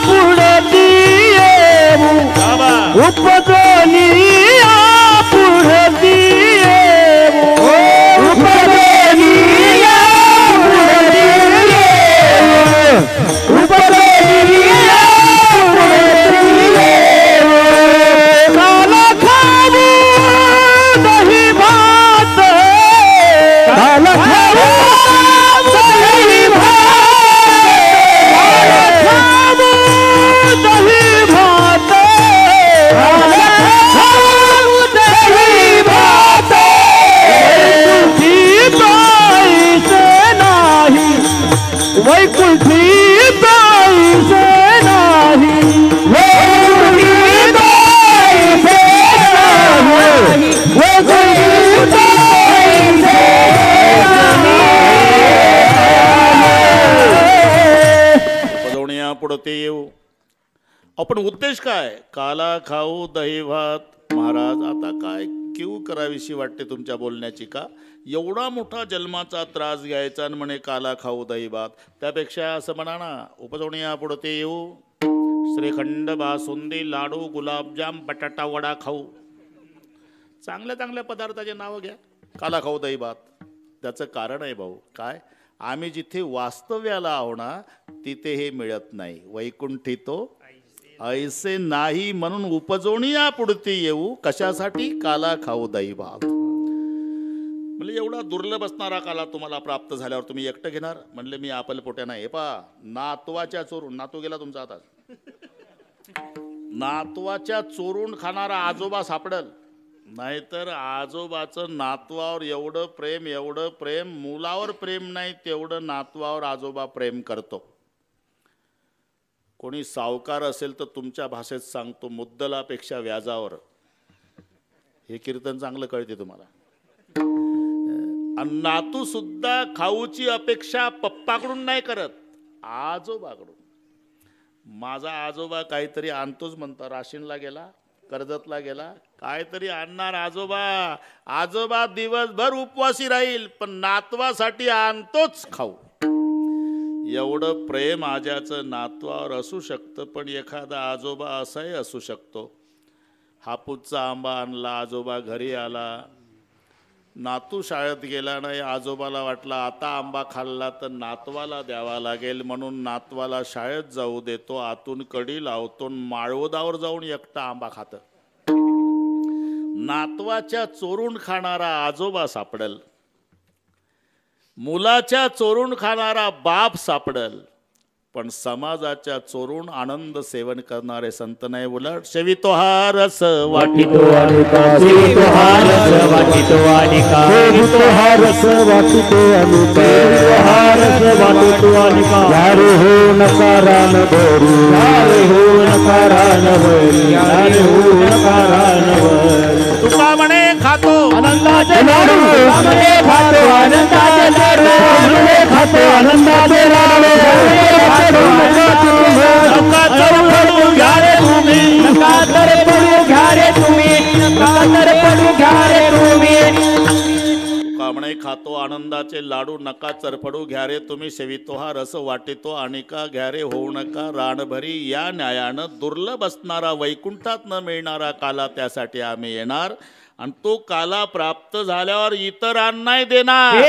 पुढती येऊ उपजनिया पुढती येऊ उपजनिया पुढती येऊ उपजनिया पुढती येऊ काला खाऊ दही भात काला खाऊ दही वैकुंठी बाई से नाही वैकुंठी बाई से नाही वैकुंठी बाई से उपजवणीया पुढते येऊ. आपण उद्देश काय? काला खाऊ दही भात. महाराज आता काय क्यू करावीशी वाटते तुमच्या बोलण्याची का? एवढा मोठा जन्माचा त्रास घ्यायचा आणि म्हणे काला खाऊ दही भात. त्यापेक्षा असं म्हणा ना. उपजवणीया पुढते येऊ. श्रीखंड बासुंदी लाडू गुलाबजाम बटाटा वडा खाऊ. चांगल्या चांगल्या पदार्थाचे नावं घ्या. काला खाऊ दही भात. त्याचं कारण आहे भाऊ काय? आम्ही जिथे वास्तव्याला आहो ना तिथे हे मिळत नाही. वैकुंठी तो ऐसे नाही म्हणून उपजवणीया पुढती येऊ. कशासाठी? काला खाऊ दही भात. म्हणजे एवढा दुर्लभ असणारा काला तुम्हाला प्राप्त झाल्यावर तुम्ही एकटं घेणार? म्हणले मी आपलपोट्या नाही. हे पहा नातवाच्या चोरून. नातू गेला तुमचा आता. नातवाच्या चोरून खाणारा आजोबा सापडल. नाहीतर आजोबाचं नातवावर एवढं प्रेम मुलावर प्रेम नाही तेवढं नातवावर आजोबा प्रेम करतो. कोणी सावकार असेल तर तुमच्या भाषेत सांगतो मुद्दलापेक्षा व्याजावर. हे कीर्तन चांगलं कळते तुम्हाला. नातू सुद्धा खाऊची अपेक्षा पप्पाकडून नाही करत आजोबाकडून. माझा आजोबा काहीतरी आणतोच म्हणतो. राशीनला गेला कर्जतला गेला काहीतरी आणणार आजोबा. आजोबा दिवसभर उपवासी राहील पण नातवासाठी आणतोच खाऊ. एवढं प्रेम आज्याचं नातवावर असू शकतं. पण एखादा आजोबा असाही असू शकतो. हापूसचा आंबा आणला आजोबा घरी आला. नातू शाळेत गेला नाही. आजोबाला वाटलं आता आंबा खाल्ला तर नातवाला द्यावा लागेल, म्हणून नातवाला शाळेत जाऊ देतो, आतून कडी लावतो, माळवदावर जाऊन एकटा आंबा खात. नातवाच्या चोरून खाणारा आजोबा सापडल, मुलाच्या चोरून खाणारा बाप सापडल, पण समाजाच्या चोरून आनंद सेवन करणारे संत नाही. उलट सेवितो हा रस वाटितो अनिका सेवितो हा रस वाटितो अनिका सेवितो हा रस वाटितो अनिका हा रस वाटितो अनिका यारे हो नकारान भरी यारे हो नकारान भरी यारे हो नकारान भरी. तुका म्हणे खातो आनंदाचे लाडू म्हणे खातो आनंदाचे लाडू म्हणे खातो आनंदाचे लाडू नका तर पडू घ्या रे तुम्ही नका तर पडू घ्या रे तुम्ही नका तर पडू घ्या रे तुम्ही. तुका म्हणे खातो आनंदाचे लाडू नका चरफडू घ्या रे तुम्ही. सेवितो हा रस वाटितो अनिका घ्या रे होऊ नका रानभरी. या न्यायानं दुर्लभ असणारा वैकुंठात न मिळणारा काला त्यासाठी आम्ही येणार, आणि तो काला प्राप्त झाल्यावर इतरांनाही देणार.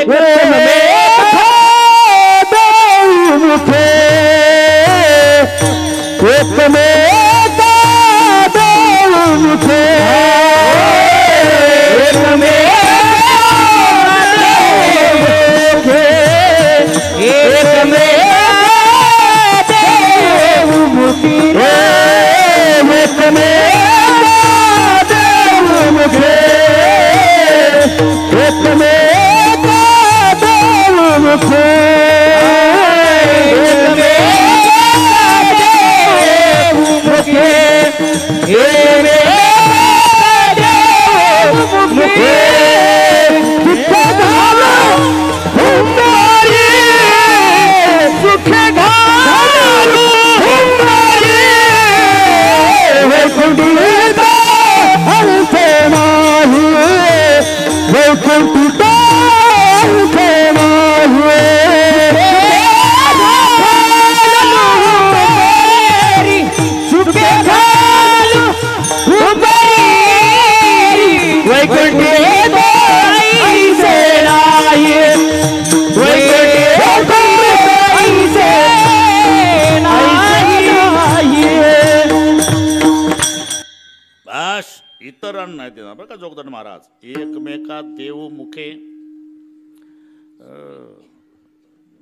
इतरांना नाही देणार बरं का जोगदंड महाराज. एकमेका देव मुखे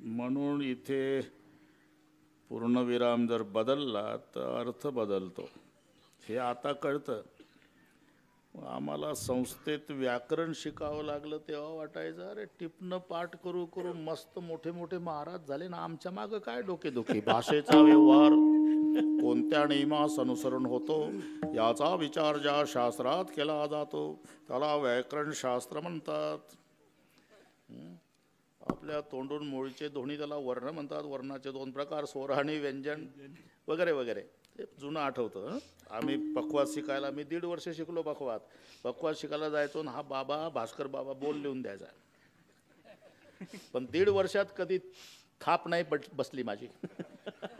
म्हणून इथे पूर्णविराम जर बदलला तर अर्थ बदलतो, हे आता कळतं. आम्हाला संस्थेत व्याकरण शिकावं लागलं तेव्हा वाटायचं अरे टिपणं पाठ करू करू मस्त मोठे मोठे महाराज झाले ना, आमच्या मागं काय डोकेदुखी. भाषेचा व्यवहार कोणत्या नियमास अनुसरण होतो याचा विचार ज्या शास्त्रात केला जातो त्याला व्याकरण शास्त्र म्हणतात. आपल्या तोंडून मुळीचे दोन्ही त्याला वर्ण म्हणतात. वर्णाचे दोन प्रकार, स्वर आणि व्यंजन वगैरे वगैरे. ते जुनं आठवतं. आम्ही पखवाद शिकायला, मी 1.5 वर्ष शिकलो पखवाद शिकायला जायचो, हा बाबा भास्कर बाबा बोल लिहून द्यायचा. पण 1.5 वर्षात कधी थाप नाही बसली माझी,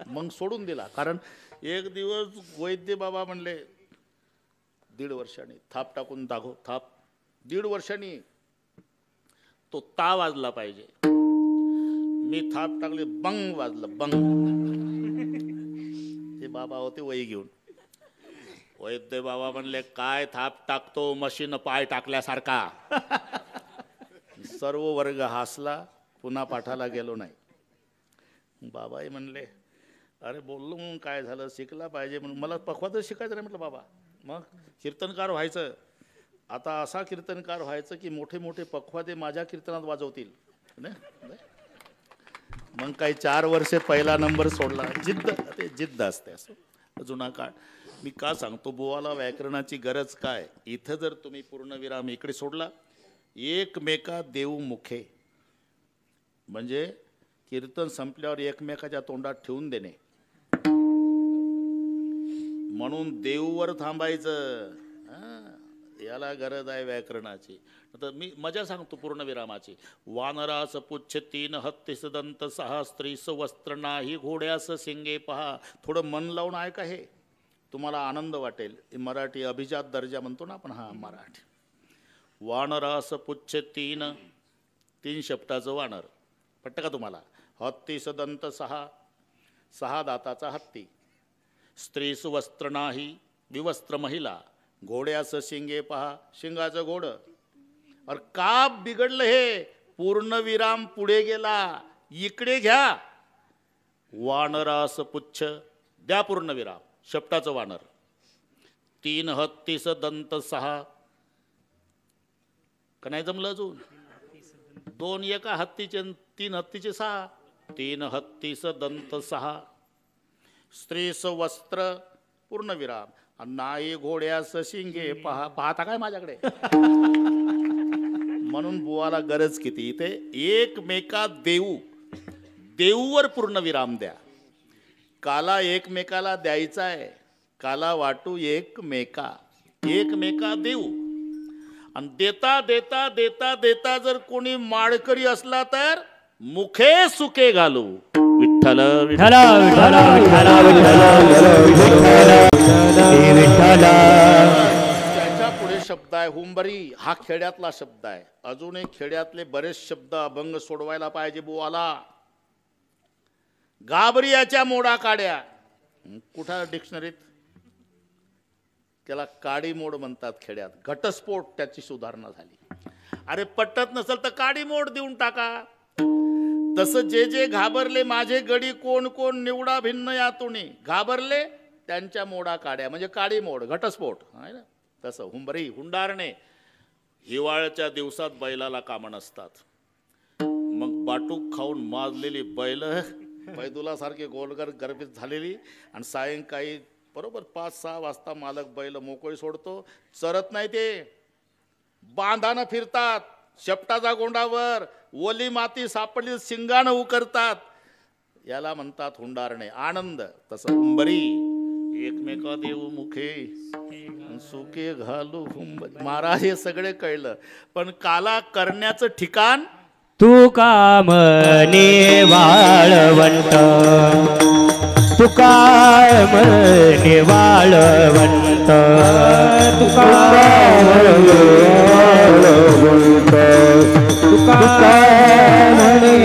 मग सोडून दिला. कारण एक दिवस वैद्य बाबा म्हणले 1.5 वर्षांनी थाप टाकून दाखव. थाप 1.5 वर्षांनी तो ता वाजला पाहिजे. मी थाप टाकली, बंग वाजलं, बंग. ते बाबा होते वही घेऊन. वैद्य बाबा म्हणले काय थाप टाकतो, मशीन पाय टाकल्यासारखा. सर्व वर्ग हसला, पुन्हा पाठाला गेलो नाही. बाबाही म्हणले अरे बोललो म्हणून काय झालं, शिकला पाहिजे म्हणून. मला पखवादच शिकायचं नाही म्हटलं. बाबा मग कीर्तनकार व्हायचं. आता असा कीर्तनकार व्हायचं की मोठे मोठे पखवादे माझ्या कीर्तनात वाजवतील. मग काही 4 वर्षे पहिला नंबर सोडला. ते जिद्द असते. असं जुना काळ. मी का सांगतो, बुवाला व्याकरणाची गरज काय. इथं जर तुम्ही पूर्णविराम इकडे सोडला, एकमेका देऊ मुखे म्हणजे कीर्तन संपल्यावर एकमेकाच्या तोंडात ठेवून देणे, म्हणून देऊवर थांबायचं. याला गरज आहे व्याकरणाची. तर मी मजा सांगतो पूर्णविरामाची. वानरास पुच्छ 3 हत्तीस दंत 6 स्त्रीस वस्त्र नाही घोड्यास शिंगे पहा. थोडं मन लावून ऐका, हे तुम्हाला आनंद वाटेल. मराठी अभिजात दर्जा म्हणतो ना आपण, हा मराठी. वानरास पुच्छ तीन, तीन शब्दाचं वानर. पटतं का तुम्हाला? हत्तीस दंत सहा, सहा दाताचा हत्ती. स्त्रीस वस्त्र नाही, विवस्त्र महिला. घोड्यास शिंगे पहा, शिंगाचं घोडं. अरे का बिघडलं हे? पूर्णविराम पुढे गेला, इकडे घ्या. वानरास पुच्छ, द्या पूर्णविराम, शब्दाचं वानर. तीन हत्तीस दंत सहा, का नाही जमलं अजून? दोन एका हत्तीचे, तीन हत्तीचे सहा. तीन हत्तीस दंत सहा. स्त्रीस वस्त्र पूर्णविराम. नाही घोड्यास शिंगे पहा. पाहता काय माझ्याकडे? म्हणून बुवाला गरज किती इथे? एकमेका देऊ, देऊवर पूर्णविराम द्या. काला एकमेकाला द्यायचा आहे. काला वाटू एकमेका, एकमेका देऊ. आणि देता देता देता देता जर कोणी माळकरी असला तर मुखे सुखे घालू. विठ्ठल विठ्ठल विठ्ठल विठ्ठल विठ्ठल. त्याच्या पुढे शब्द आहे हुंबरी. हा खेड्यातला शब्द आहे. अजूनही खेड्यातले बरेच शब्द अभंग सोडवायला पाहिजे बुवाला. घाबरियाच्या मोडा काड्या, कुठं डिक्शनरीत? त्याला काडी मोड म्हणतात खेड्यात. घटस्फोट त्याची सुधारणा झाली. अरे पटत नसेल तर काडी मोड देऊन टाका. तसं जे जे घाबरले माझे गडी कोण कोण निवडा भिन्न यातुनी. घाबरले त्यांच्या मोडा काड्या, म्हणजे काडी मोड, घटस्फोट आहे ना. तसं हुंबरी, हुंडारणे. हिवाळ्याच्या दिवसात बैलाला कामं नसतात. मग बाटूक खाऊन माजलेली बैल, बैदुलासारखे गोलगर गर्भित झालेली. आणि सायंकाळी बरोबर 5-6 वाजता मालक बैल मोकळी सोडतो. चरत नाही ते, बांधानं फिरतात. शेपटाचा गोंडावर ओली माती सापडली शिंगानं उकरतात. याला म्हणतात हुंडारणे, आनंद. तसं हुंबरी. एकमेका देऊ मुखे सुखे घालू हुंबरी. महाराज हे सगळे कळलं, पण काला करण्याचं ठिकाण तुका म्हणे वाळवंट. तुका म्हणे वाळवंट. तुका म्हणे वाळवंट. तुका म्हणे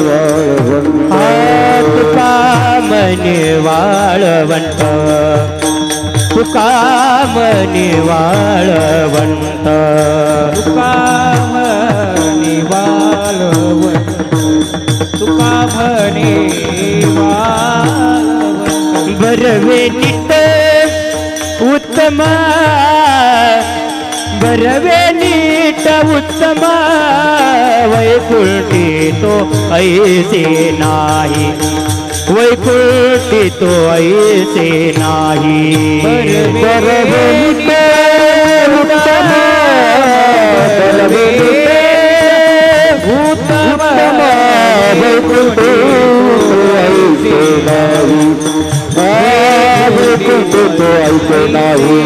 वाळवंट. तुका म्हणे वाळवंट. तुका म्हणे वाळवंट. तुका म्हणे वाळवंट. तुका म्हणे वाळवंट. बरवे नीट उत्तम, बरवे नीट उत्तम. वैकुंठी तो ऐसे नाही, वैकुंठी तो ऐसे नाही. बरवे नीट उत्तम, बरवे उत्तम. वैकुंठी ऐसे नाही, वैकुंठी तो ऐसे नाही.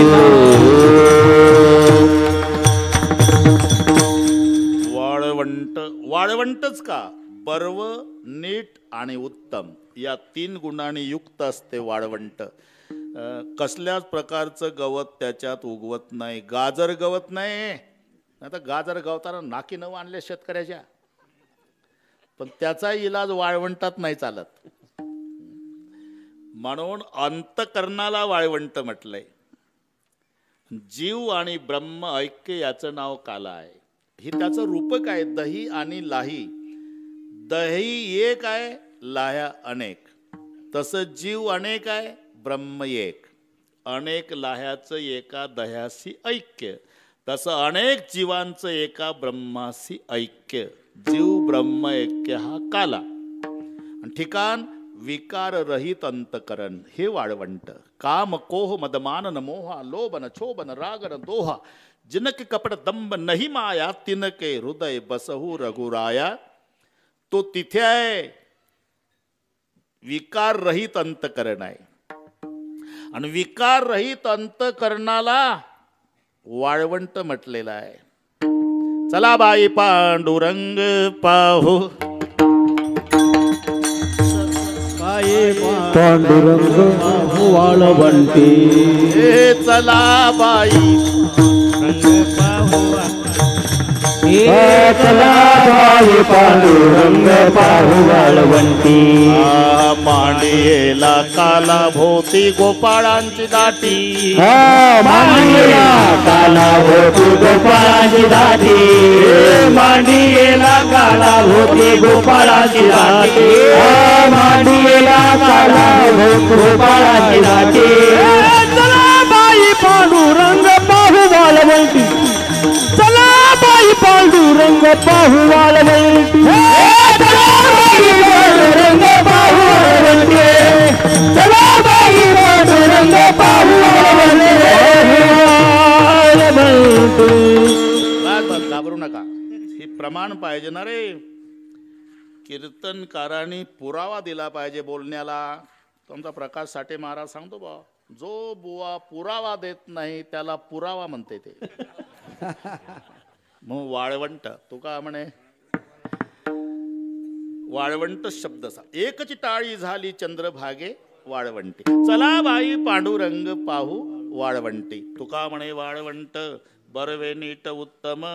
वाळवंट. वाळवंटच का? बर्व, नीट आणि उत्तम या 3 गुणांनी युक्त असते वाळवंट. कसल्याच प्रकारचं गवत त्याच्यात उगवत नाही. गाजर गवत नाही. आता गाजर गवताना नाकी नवं आणले शेतकऱ्याच्या, पण त्याचा इलाज वाळवंटात नाही चालत. म्हणून अंतकरणाला वाळवंट म्हटलंय. जीव आणि ब्रह्म ऐक्य याचं नाव काला आहे. ही त्याचं रूपक आहे. दही आणि लाही. दही एक आहे, लाह्या अनेक. तसं जीव अनेक आहे, ब्रह्म एक. अनेक लाह्याचं एका दह्याशी ऐक्य. तसं अनेक जीवांचं एका ब्रह्माशी ऐक्य. जीव ब्रह्म ऐक्य हा काला. आणि ठिकाण विकार रहित अंतकरण हे वाळवंट. काम कोह मदमान मोहा लोभन क्षोभन रागन दोहा. जिनके कपट दंब नहीं माया, तिनके हृदय बसहु रघुराया. तो तिथे आहे. विकार रहित अंतकरण आहे. आणि विकार रहित अंतकरणाला वाळवंट म्हटलेला आहे. चला बाई पांडुरंग पाहू. पांडुरंग वाळवंटी. चला बाई पाहू. चला बाई पांडुरंग पाहू वाळवंटी मांडियेला काला भोवती गोपाळांची दाटी मांडियेला काला भोवती गोपाळांची दाटी मांडियेला काला भोवती गोपाळांची दाटी मांडियेला काला भोवती गोपाळांची दाटी चला बाई पांडुरंग पाहू वाळवंटी चला बाई पांडुरंग पाहू वाळवंटी चला बाई पांडुरंग पाहू वाळवंटी चला बाई पांडुरंग पाहू वाळवंटी बस घाबरू नका. हे प्रमाण पाहिजे ना रे. कीर्तनकारांनी पुरावा दिला पाहिजे बोलण्याला. तुमचा प्रकाश साठे महाराज सांगतो बा, जो बुवा पुरावा देत नाही त्याला पुरावा म्हणते ते. मग वाळवंट तू का म्हणे वाळवंट शब्द एकच टाळी झाली चंद्रभागे वाळवंटी. चला बाई पांडुरंग पाहू वाळवंटी. तुका म्हणे वाळवंट बरवे नीट उत्तम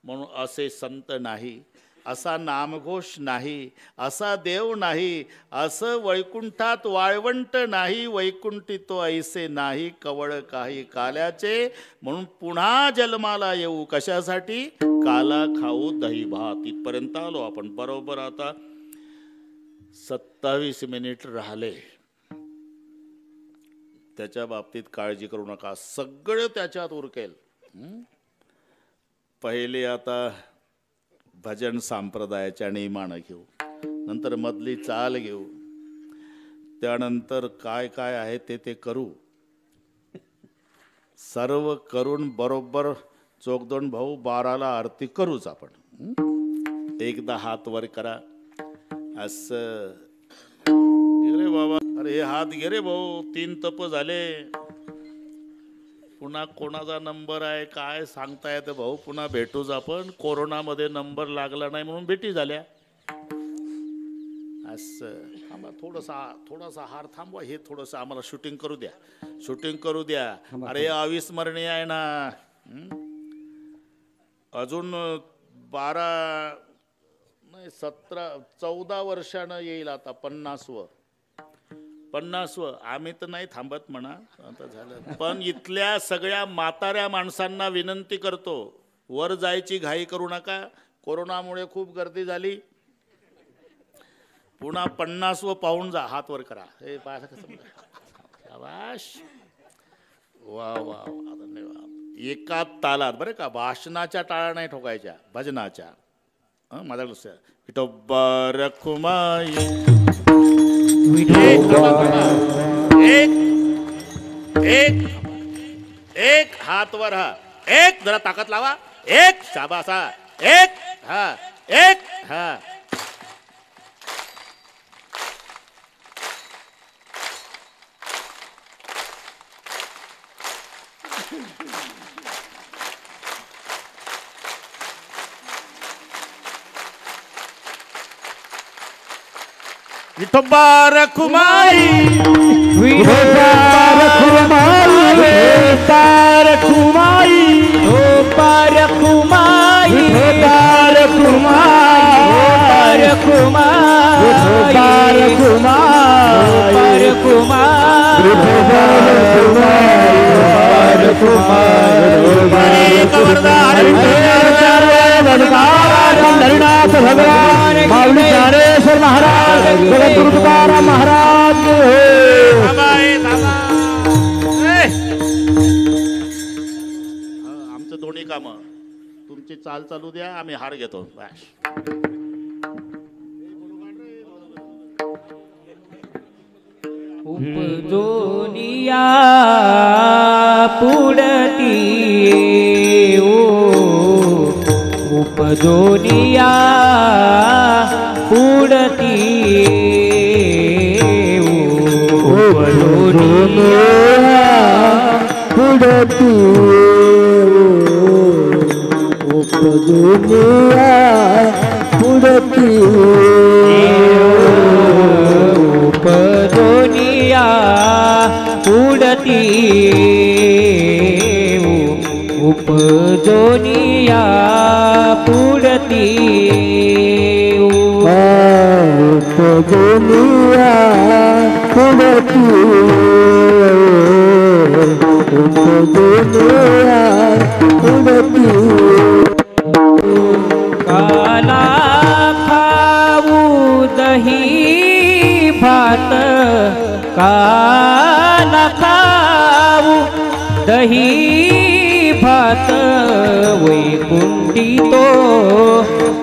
म्हणून असे संत नाही, असा नामघोष नाही, असा देव नाही, असं वैकुंठात वाळवंट नाही, वैकुंठी तो ऐसे नाही कवळ काही काल्याचे. म्हणून पुन्हा जन्माला येऊ कशासाठी, काला खाऊ दही भात. इथपर्यंत आलो आपण. बरोबर आता 27 मिनिट राहिले. त्याच्या बाबतीत काळजी करू नका, सगळं त्याच्यात उरकेल. पहिले आता भजन संप्रदायाच्या नियमानं घेऊ, नंतर मधली चाल घेऊ, त्यानंतर काय काय आहे ते करू. सर्व करून बरोबर चोखदोन भाऊ 12ला आरती करूच आपण. एकदा हात वर करा असं. अरे बाबा, अरे हे हात घे रे भाऊ, 3 तप झाले. पुन्हा कोणाचा नंबर आहे काय सांगता येतं भाऊ, पुन्हा भेटूच आपण. कोरोनामध्ये नंबर लागला नाही म्हणून भेटी झाल्या. असं थांबा, थोडासा हार थांबवा. हे थोडंसं आम्हाला शूटिंग करू द्या, शूटिंग करू द्या. अरे अविस्मरणीय आहे ना. अजून 12 नाही 14 वर्षानं येईल आता 50वं. आम्ही तर नाही थांबत म्हणा, आता झालं. पण इथल्या सगळ्या म्हाताऱ्या माणसांना विनंती करतो, वर जायची घाई करू नका. कोरोनामुळे खूप गर्दी झाली. पुन्हा 50वं पाहून जा. हात वर करा. हे पाहा कसं. शाबाश, वा वा वा, धन्यवाद. एका तालात बरं का, भाषणाच्या टाळ्या नाही ठोकायच्या, भजनाच्या. माझ्या लक्षात. विठोबा रखुमाई एक हात वर. हा एक, जरा ताकद लावा. एक, शाबासा. एक, हा एक, हा. विठोबा रखुमाई, विठोबा रखुमाई, रखुमाई, विठोबा रखुमाई, विठोबा रखुमाई, रखुमाई, विठोबा रखुमाई, रखुमाई, विठोबा रखुमाई, हरिनाथ भगवान माऊली ज्ञानेश्वर महाराज, जगद्गुरु तुकाराम महाराज. आमचं दोन्ही कामं, तुमची चाल चालू द्या, आम्ही हार घेतो. उपजोनिया पुढती उपजोनिया पुढती उपजोनिया पुढती उपजोनिया पुढती उपजोनिया पुढती उपजोनिया पुढती उपजोनिया पुढती उपजोनिया पुढती काला खाऊ दही भात काला खाऊ दही भात वैकुंठी तो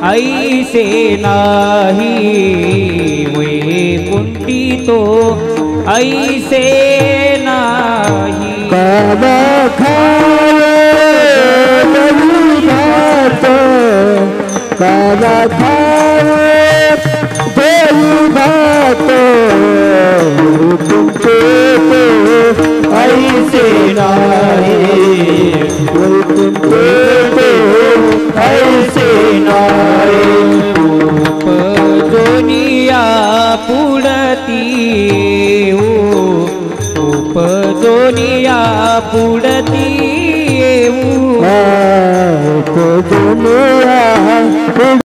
ऐसे नाही वैकुंठी तो ऐसे नाही काला खाऊ दही भात काला खाऊ दही भात तुमचे ऐसे नाही तुमचे ऐसे नाही उपजोनिया पुढती उपजोनिया पुढती उपजोनिया